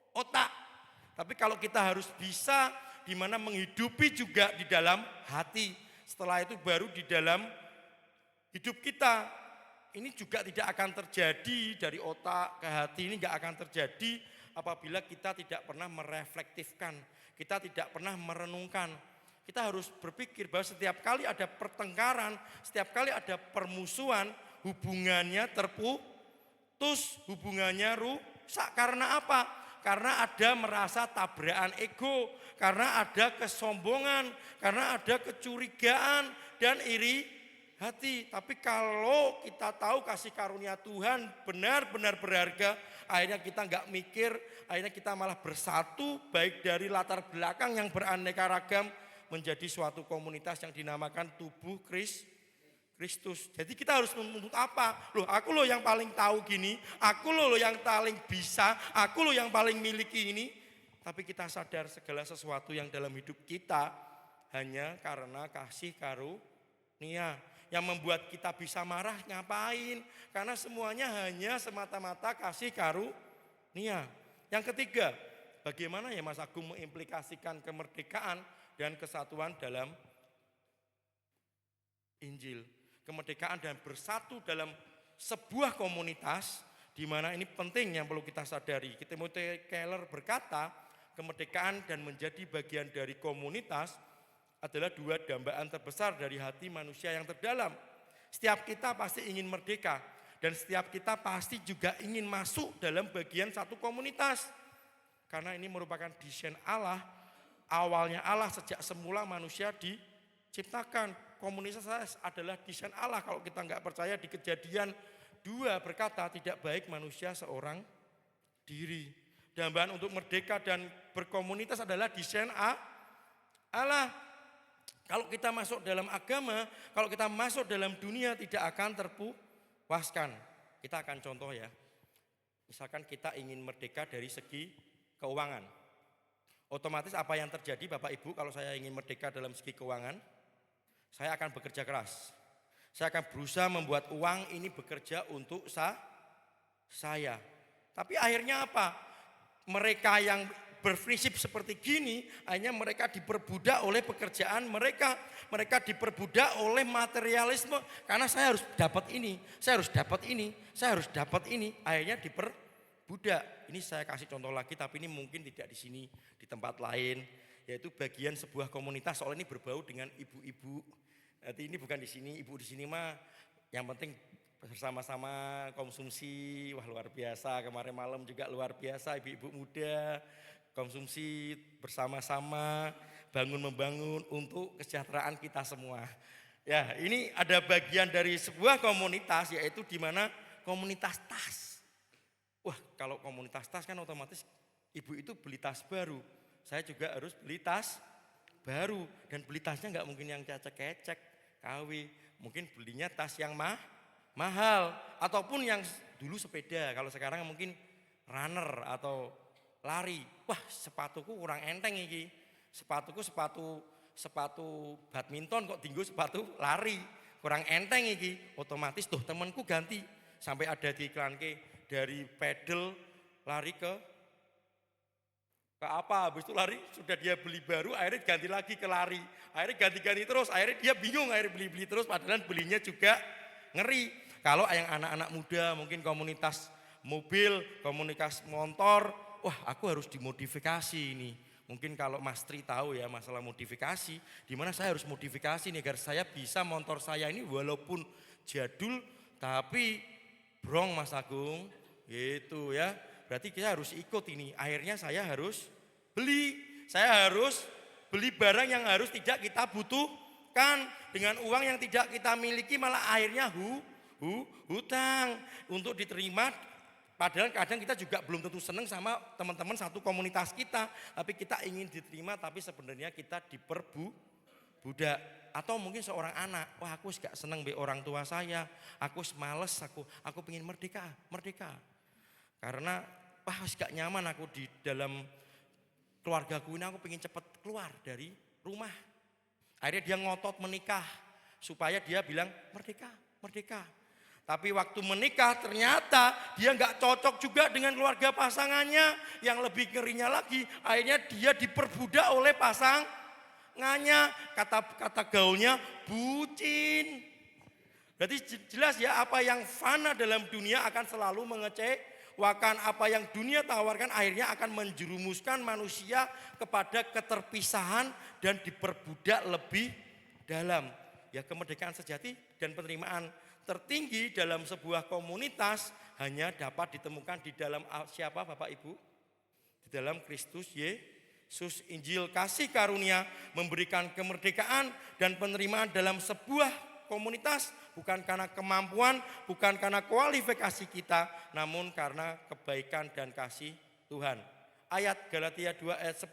otak. Tapi kalau kita harus bisa di mana menghidupi juga di dalam hati. Setelah itu baru di dalam hidup kita. Ini juga tidak akan terjadi dari otak ke hati, ini gak akan terjadi apabila kita tidak pernah mereflektifkan, kita tidak pernah merenungkan. Kita harus berpikir bahwa setiap kali ada pertengkaran, setiap kali ada permusuhan, hubungannya terputus, hubungannya rusak. Karena apa? Karena ada merasa tabrakan ego, karena ada kesombongan, karena ada kecurigaan dan iri hati. Tapi kalau kita tahu kasih karunia Tuhan benar-benar berharga, akhirnya kita nggak mikir, akhirnya kita malah bersatu baik dari latar belakang yang beraneka ragam menjadi suatu komunitas yang dinamakan tubuh Kristus. Jadi kita harus menuntut apa? Loh, aku loh yang paling tahu gini, aku loh yang paling bisa, aku loh yang paling miliki ini. Tapi kita sadar segala sesuatu yang dalam hidup kita hanya karena kasih karunia. Yang membuat kita bisa marah ngapain? Karena semuanya hanya semata-mata kasih karunia. Yang ketiga, bagaimana ya Mas Agung mengimplikasikan kemerdekaan dan kesatuan dalam Injil. Kemerdekaan dan bersatu dalam sebuah komunitas, di mana ini penting yang perlu kita sadari. Timothy Keller berkata, kemerdekaan dan menjadi bagian dari komunitas adalah dua dambaan terbesar dari hati manusia yang terdalam. Setiap kita pasti ingin merdeka dan setiap kita pasti juga ingin masuk dalam bagian satu komunitas. Karena ini merupakan desain Allah, awalnya Allah sejak semula manusia diciptakan. Komunitas adalah desain Allah. Kalau kita nggak percaya di Kejadian 2 berkata tidak baik manusia seorang diri. Dambaan untuk merdeka dan berkomunitas adalah desain Allah. Kalau kita masuk dalam agama, kalau kita masuk dalam dunia tidak akan terpuaskan. Kita akan contoh ya. Misalkan kita ingin merdeka dari segi keuangan. Otomatis apa yang terjadi Bapak Ibu kalau saya ingin merdeka dalam segi keuangan? Saya akan bekerja keras. Saya akan berusaha membuat uang ini bekerja untuk saya. Tapi akhirnya apa? Mereka yang berprinsip seperti gini, hanya mereka diperbudak oleh pekerjaan mereka. Mereka diperbudak oleh materialisme. Karena saya harus dapat ini, saya harus dapat ini, saya harus dapat ini. Akhirnya diperbudak. Ini saya kasih contoh lagi, tapi ini mungkin tidak di sini, di tempat lain. Yaitu bagian sebuah komunitas, soal ini berbau dengan ibu-ibu. Nanti ini bukan di sini, ibu di sini mah yang penting bersama-sama konsumsi. Wah luar biasa, kemarin malam juga luar biasa, ibu-ibu muda konsumsi bersama-sama, bangun membangun untuk kesejahteraan kita semua. Ya, ini ada bagian dari sebuah komunitas, yaitu di mana komunitas tas. Wah, kalau komunitas tas kan otomatis ibu itu beli tas baru. Saya juga harus beli tas baru dan beli tasnya nggak mungkin yang kecek-kecek, KW. Mungkin belinya tas yang mahal ataupun yang dulu sepeda. Kalau sekarang mungkin runner atau lari. Wah, sepatuku kurang enteng iki. Sepatuku sepatu badminton kok tinggu sepatu lari. Kurang enteng iki. Otomatis tuh temanku ganti. Sampai ada di iklan dari pedal lari ke apa? Habis itu lari sudah dia beli baru, akhirnya ganti lagi ke lari. Akhirnya ganti-ganti terus, akhirnya dia bingung, akhirnya beli-beli terus padahal belinya juga ngeri. Kalau yang anak-anak muda mungkin komunitas mobil, komunitas motor, wah aku harus dimodifikasi ini. Mungkin kalau Mas Tri tahu ya masalah modifikasi, di mana saya harus modifikasi nih agar saya bisa motor saya ini walaupun jadul tapi brong Mas Agung, gitu ya. Berarti kita harus ikut ini. Akhirnya saya harus saya harus beli barang yang harus tidak kita butuhkan dengan uang yang tidak kita miliki, malah akhirnya hutang untuk diterima. Padahal kadang kita juga belum tentu senang sama teman-teman satu komunitas kita, tapi kita ingin diterima, tapi sebenarnya kita diperbudak. Atau mungkin seorang anak, wah aku gak senang be orang tua saya, aku males, aku pengen merdeka. Karena wah gak nyaman aku di dalam keluargaku ini, aku pengen cepat keluar dari rumah. Akhirnya dia ngotot menikah supaya dia bilang merdeka. Tapi waktu menikah ternyata dia nggak cocok juga dengan keluarga pasangannya. Yang lebih ngerinya lagi, akhirnya dia diperbudak oleh pasangannya. Kata gaulnya bucin. Berarti jelas ya, apa yang fana dalam dunia akan selalu mengecewakan. Apa yang dunia tawarkan akhirnya akan menjerumuskan manusia kepada keterpisahan dan diperbudak lebih dalam. Ya, kemerdekaan sejati dan penerimaan tertinggi dalam sebuah komunitas hanya dapat ditemukan di dalam siapa Bapak Ibu? Di dalam Kristus Yesus. Injil kasih karunia memberikan kemerdekaan dan penerimaan dalam sebuah komunitas bukan karena kemampuan, bukan karena kualifikasi kita, namun karena kebaikan dan kasih Tuhan. Ayat Galatia 2 ayat 10.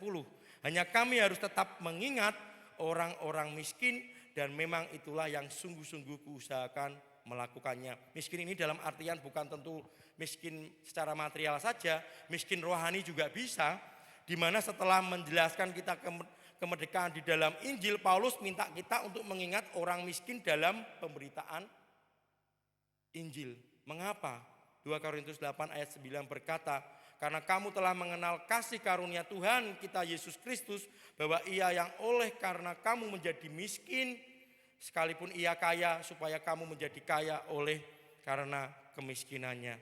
Hanya kami harus tetap mengingat orang-orang miskin dan memang itulah yang sungguh-sungguh kuusahakan melakukannya. Miskin ini dalam artian bukan tentu miskin secara material saja, miskin rohani juga bisa. Di mana setelah menjelaskan kita kemerdekaan di dalam Injil, Paulus minta kita untuk mengingat orang miskin dalam pemberitaan Injil. Mengapa? 2 Korintus 8 ayat 9 berkata, karena kamu telah mengenal kasih karunia Tuhan kita Yesus Kristus, bahwa ia yang oleh karena kamu menjadi miskin, sekalipun ia kaya, supaya kamu menjadi kaya oleh karena kemiskinannya.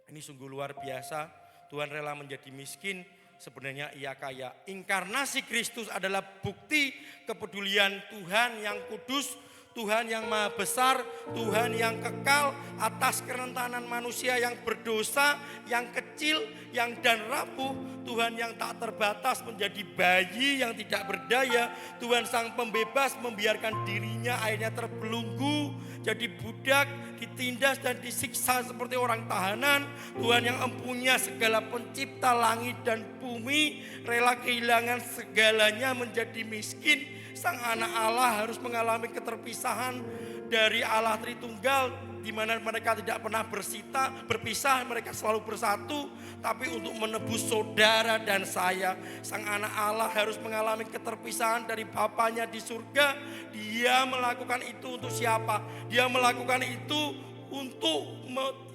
Ini sungguh luar biasa. Tuhan rela menjadi miskin sebenarnya ia kaya. Inkarnasi Kristus adalah bukti kepedulian Tuhan yang kudus, Tuhan yang maha besar, Tuhan yang kekal atas kerentanan manusia yang berdosa, yang kecil, yang dan rapuh. Tuhan yang tak terbatas menjadi bayi yang tidak berdaya. Tuhan sang pembebas membiarkan dirinya akhirnya terbelenggu, jadi budak, ditindas dan disiksa seperti orang tahanan. Tuhan yang empunya segala pencipta langit dan bumi, rela kehilangan segalanya menjadi miskin. Sang anak Allah harus mengalami keterpisahan dari Allah Tritunggal, di mana mereka tidak pernah berpisah, mereka selalu bersatu. Tapi untuk menebus saudara dan saya, sang anak Allah harus mengalami keterpisahan dari Bapanya di surga. Dia melakukan itu untuk siapa? Dia melakukan itu untuk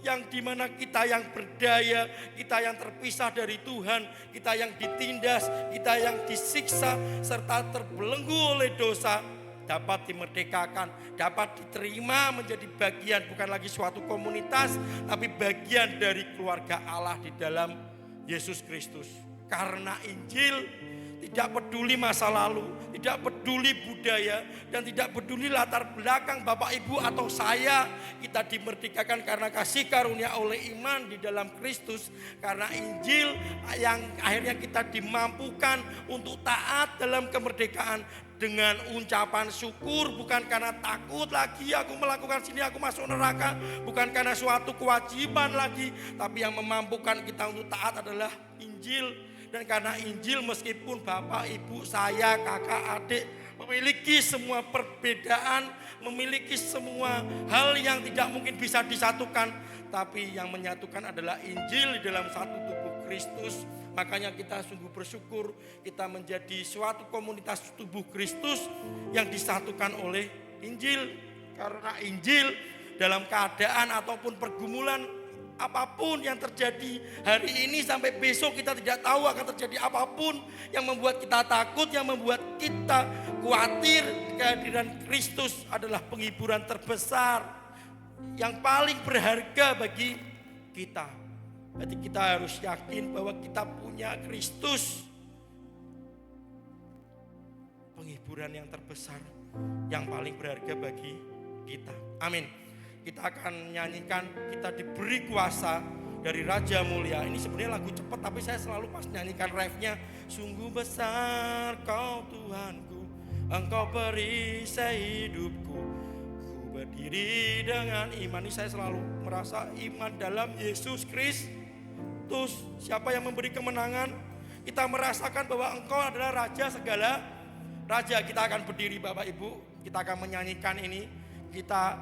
yang dimana kita yang berdaya, kita yang terpisah dari Tuhan, kita yang ditindas, kita yang disiksa, serta terbelenggu oleh dosa, dapat dimerdekakan, dapat diterima menjadi bagian bukan lagi suatu komunitas, tapi bagian dari keluarga Allah di dalam Yesus Kristus. Karena Injil tidak peduli masa lalu, tidak peduli budaya, dan tidak peduli latar belakang Bapak Ibu atau saya. Kita dimerdekakan karena kasih karunia oleh iman di dalam Kristus. Karena Injil yang akhirnya kita dimampukan untuk taat dalam kemerdekaan dengan ucapan syukur, bukan karena takut lagi aku melakukan sini aku masuk neraka, bukan karena suatu kewajiban lagi, tapi yang memampukan kita untuk taat adalah Injil. Dan karena Injil, meskipun Bapak, Ibu, saya, kakak, adik memiliki semua perbedaan, memiliki semua hal yang tidak mungkin bisa disatukan, tapi yang menyatukan adalah Injil di dalam satu tubuh Kristus. Makanya kita sungguh bersyukur kita menjadi suatu komunitas tubuh Kristus yang disatukan oleh Injil. Karena Injil dalam keadaan ataupun pergumulan apapun yang terjadi hari ini sampai besok, kita tidak tahu akan terjadi apapun yang membuat kita takut, yang membuat kita khawatir. Kehadiran Kristus adalah penghiburan terbesar yang paling berharga bagi kita. Berarti kita harus yakin bahwa kita punya Kristus, penghiburan yang terbesar, yang paling berharga bagi kita. Amin. Kita akan nyanyikan, kita diberi kuasa dari Raja Mulia. Ini sebenarnya lagu cepat, tapi saya selalu pas nyanyikan refnya. Sungguh besar kau Tuhanku, engkau perisai hidupku. Ku berdiri dengan iman. Ini saya selalu merasa iman dalam Yesus Kristus. Siapa yang memberi kemenangan? Kita merasakan bahwa engkau adalah Raja segala Raja. Kita akan berdiri Bapak Ibu, kita akan menyanyikan ini. Kita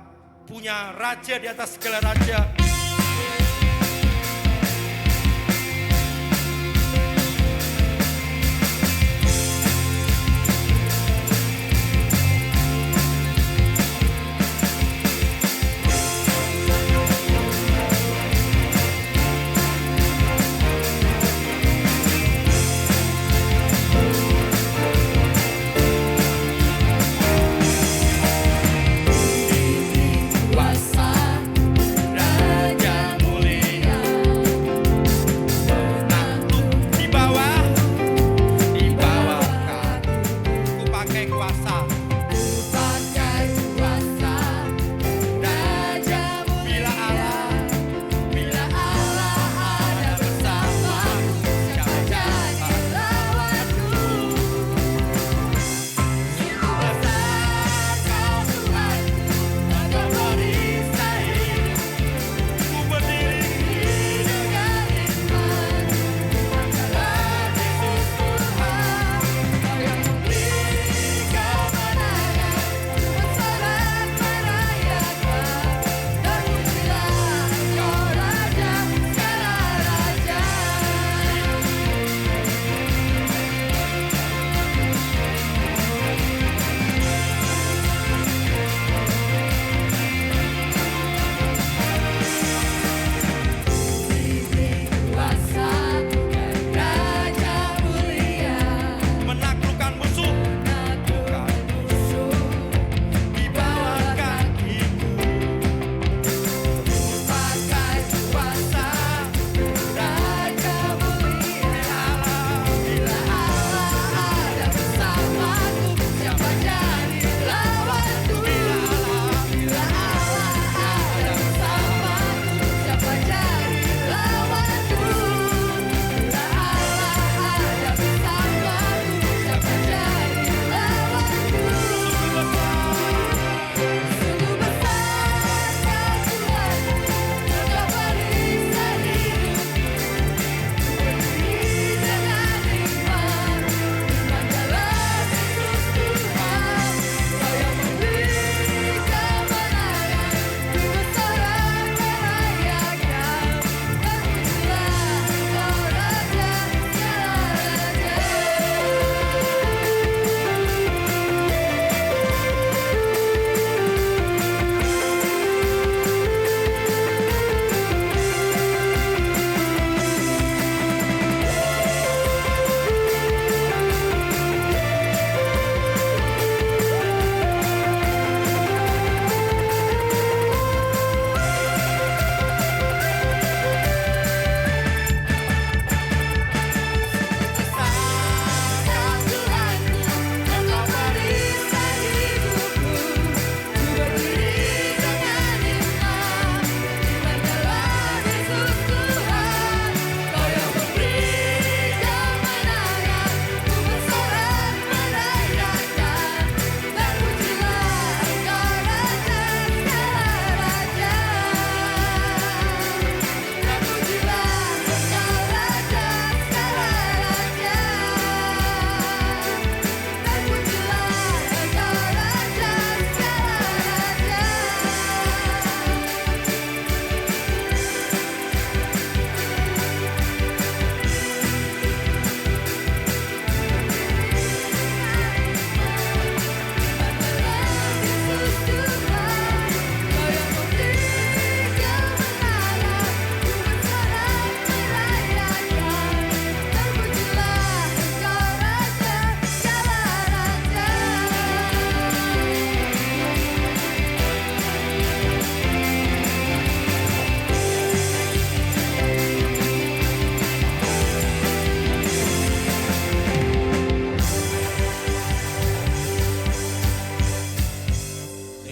punya Raja di atas segala raja. Raja mulia.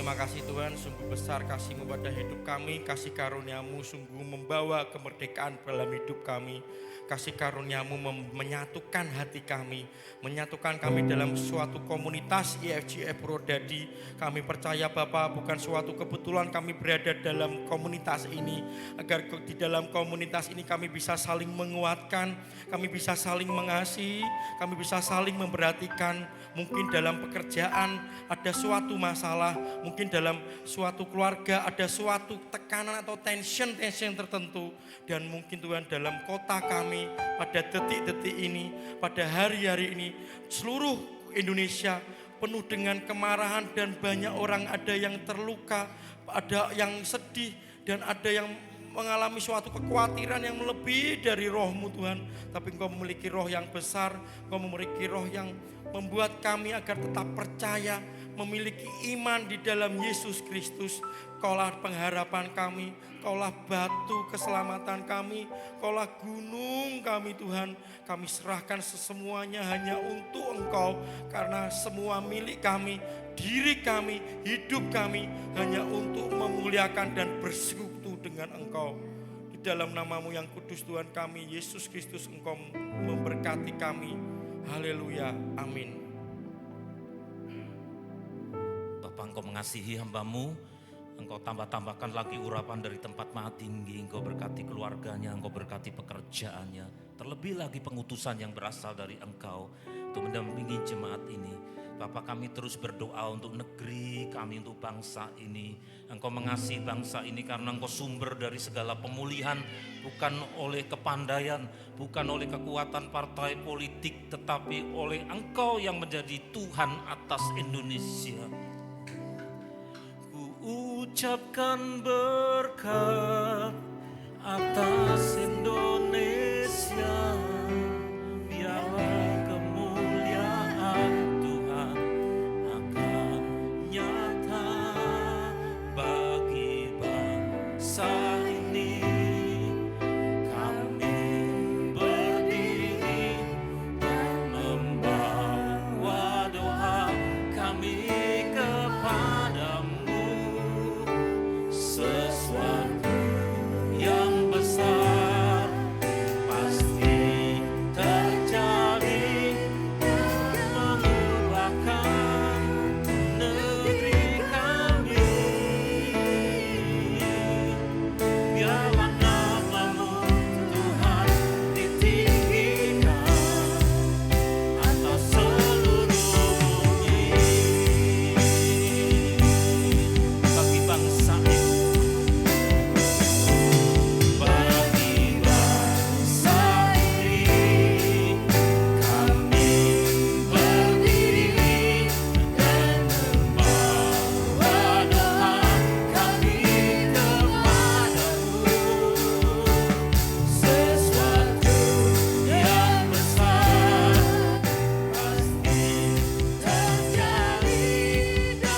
Terima kasih Tuhan, sungguh besar kasih-Mu pada hidup kami. Kasih karunia-Mu sungguh membawa kemerdekaan dalam hidup kami. Kasih karunia-Mu menyatukan hati kami, menyatukan kami dalam suatu komunitas IFGF Purwodadi. Kami percaya Bapa, bukan suatu kebetulan kami berada dalam komunitas ini. Agar di dalam komunitas ini kami bisa saling menguatkan, kami bisa saling mengasihi, kami bisa saling memperhatikan. Mungkin dalam pekerjaan ada suatu masalah, mungkin dalam suatu keluarga ada suatu tekanan atau tension tertentu. Dan mungkin Tuhan dalam kota kami pada detik-detik ini, pada hari-hari ini, seluruh Indonesia penuh dengan kemarahan dan banyak orang ada yang terluka, ada yang sedih dan ada yang mengalami suatu kekhawatiran yang melebihi dari roh-Mu Tuhan. Tapi Engkau memiliki roh yang besar, Engkau memiliki roh yang membuat kami agar tetap percaya, memiliki iman di dalam Yesus Kristus. Kaulah pengharapan kami, Kaulah batu keselamatan kami, Kaulah gunung kami Tuhan. Kami serahkan semuanya hanya untuk Engkau, karena semua milik kami, diri kami, hidup kami hanya untuk memuliakan dan bersekutu dengan Engkau. Di dalam nama-Mu yang kudus Tuhan kami, Yesus Kristus, Engkau memberkati kami. Haleluya, amin. Bapak, Engkau mengasihi hamba-Mu, Engkau tambah-tambahkan lagi urapan dari tempat maha tinggi. Engkau berkati keluarganya, Engkau berkati pekerjaannya. Terlebih lagi pengutusan yang berasal dari Engkau untuk mendampingi jemaat ini. Bapak, kami terus berdoa untuk negeri kami, untuk bangsa ini. Engkau mengasihi bangsa ini karena Engkau sumber dari segala pemulihan. Bukan oleh kepandaian, bukan oleh kekuatan partai politik, tetapi oleh Engkau yang menjadi Tuhan atas Indonesia. Ucapkan berkat atas Indonesia, biarlah kemuliaan Tuhan akan nyata bagi bangsa ini. Kami berdiri dan membawa doa kami kepadamu. Sesuatu yang besar pasti terjadi, mengubahkan negeri kami. Biarlah nama-Mu Tuhan ditinggikan atas seluruh bumi. Bagi bangsa ini, bagi bangsa ini, kami berdiri dan membawa doa kami kepadamu. Sesuatu yang besar pasti terjadi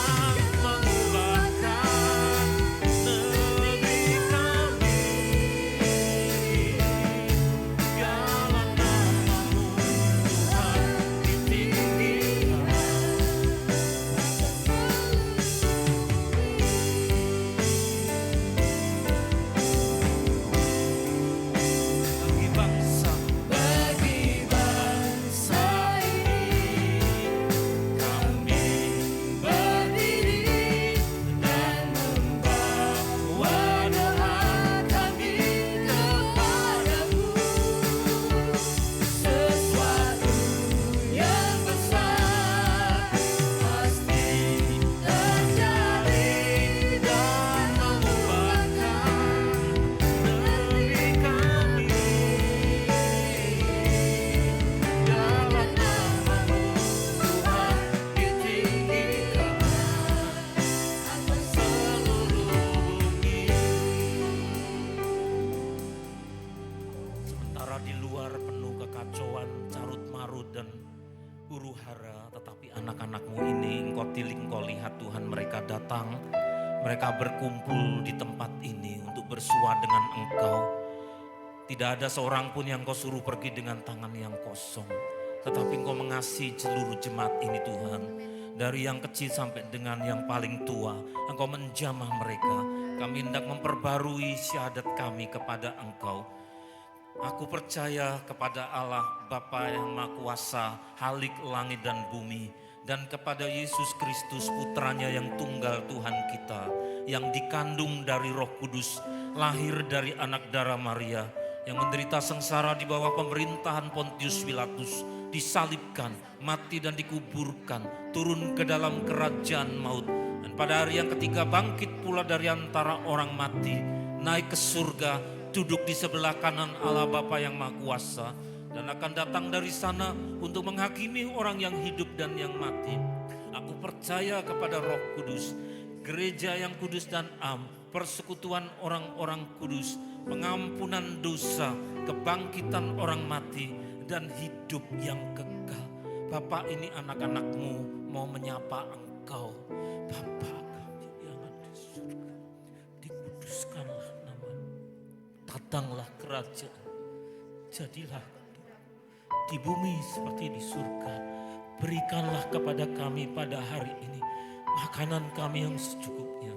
dan mengubahkan negeri kami. Biarlah nama-Mu Tuhan ditinggikan. Bagi bangsa ini, kami berdiri dan membawa doa kami kepadamu. Sesuatu yang besar pasti terjadi dan mengubahkan negeri kami. Biarlah nama-Mu Tuhan ditinggikan atas seluruh bumi. Sementara di luar penuh kekacauan, carut marut dan huru hara, tetapi anak-anak-Mu ini Engkau tilik, Engkau lihat Tuhan, mereka datang, mereka berkumpul di tempat ini untuk bersua dengan Engkau. Tidak ada seorang pun yang Kau suruh pergi dengan tangan yang kosong, tetapi Engkau mengasihi seluruh jemaat ini Tuhan. Dari yang kecil sampai dengan yang paling tua, Engkau menjamah mereka. Kami hendak memperbarui syahadat kami kepada Engkau. Aku percaya kepada Allah Bapa yang Maha Kuasa, Halik langit dan bumi, dan kepada Yesus Kristus Putranya yang tunggal Tuhan kita, yang dikandung dari Roh Kudus, lahir dari anak darah Maria, yang menderita sengsara di bawah pemerintahan Pontius Pilatus, disalibkan, mati dan dikuburkan, turun ke dalam kerajaan maut, dan pada hari yang ketiga bangkit pula dari antara orang mati, naik ke surga, duduk di sebelah kanan Allah Bapa yang Maha Kuasa, dan akan datang dari sana untuk menghakimi orang yang hidup dan yang mati. Aku percaya kepada Roh Kudus, gereja yang kudus dan am, persekutuan orang-orang kudus, pengampunan dosa, kebangkitan orang mati, dan hidup yang kekal. Bapa, ini anak-anak-Mu mau menyapa Engkau. Bapa kami yang ada di surga, dikuduskanlah nama-Mu. Datanglah kerajaan, jadilah di bumi seperti di surga. Berikanlah kepada kami pada hari ini makanan kami yang secukupnya.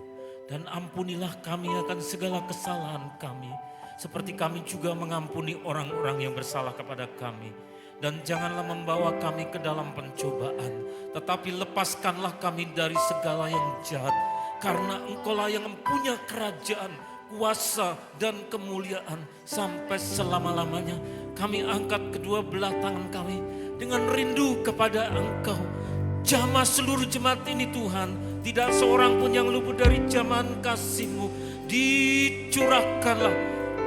Dan ampunilah kami akan segala kesalahan kami, seperti kami juga mengampuni orang-orang yang bersalah kepada kami. Dan janganlah membawa kami ke dalam pencobaan, tetapi lepaskanlah kami dari segala yang jahat. Karena Engkaulah yang mempunyai kerajaan, kuasa, dan kemuliaan sampai selama-lamanya. Kami angkat kedua belah tangan kami dengan rindu kepada Engkau. Jamah seluruh jemaat ini Tuhan, tidak seorang pun yang luput dari jamahan kasih-Mu. Dicurahkanlah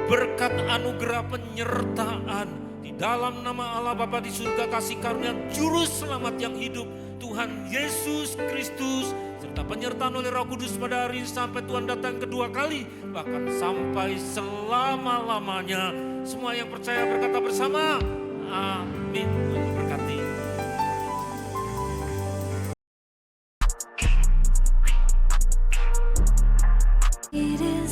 berkat anugerah penyertaan di dalam nama Allah Bapa di surga, kasih karunia Juru Selamat yang hidup, Tuhan Yesus Kristus, serta penyertaan oleh Roh Kudus pada hari ini sampai Tuhan datang kedua kali, bahkan sampai selama-lamanya. Semua yang percaya berkata bersama, amin. Tuhan memberkati. It is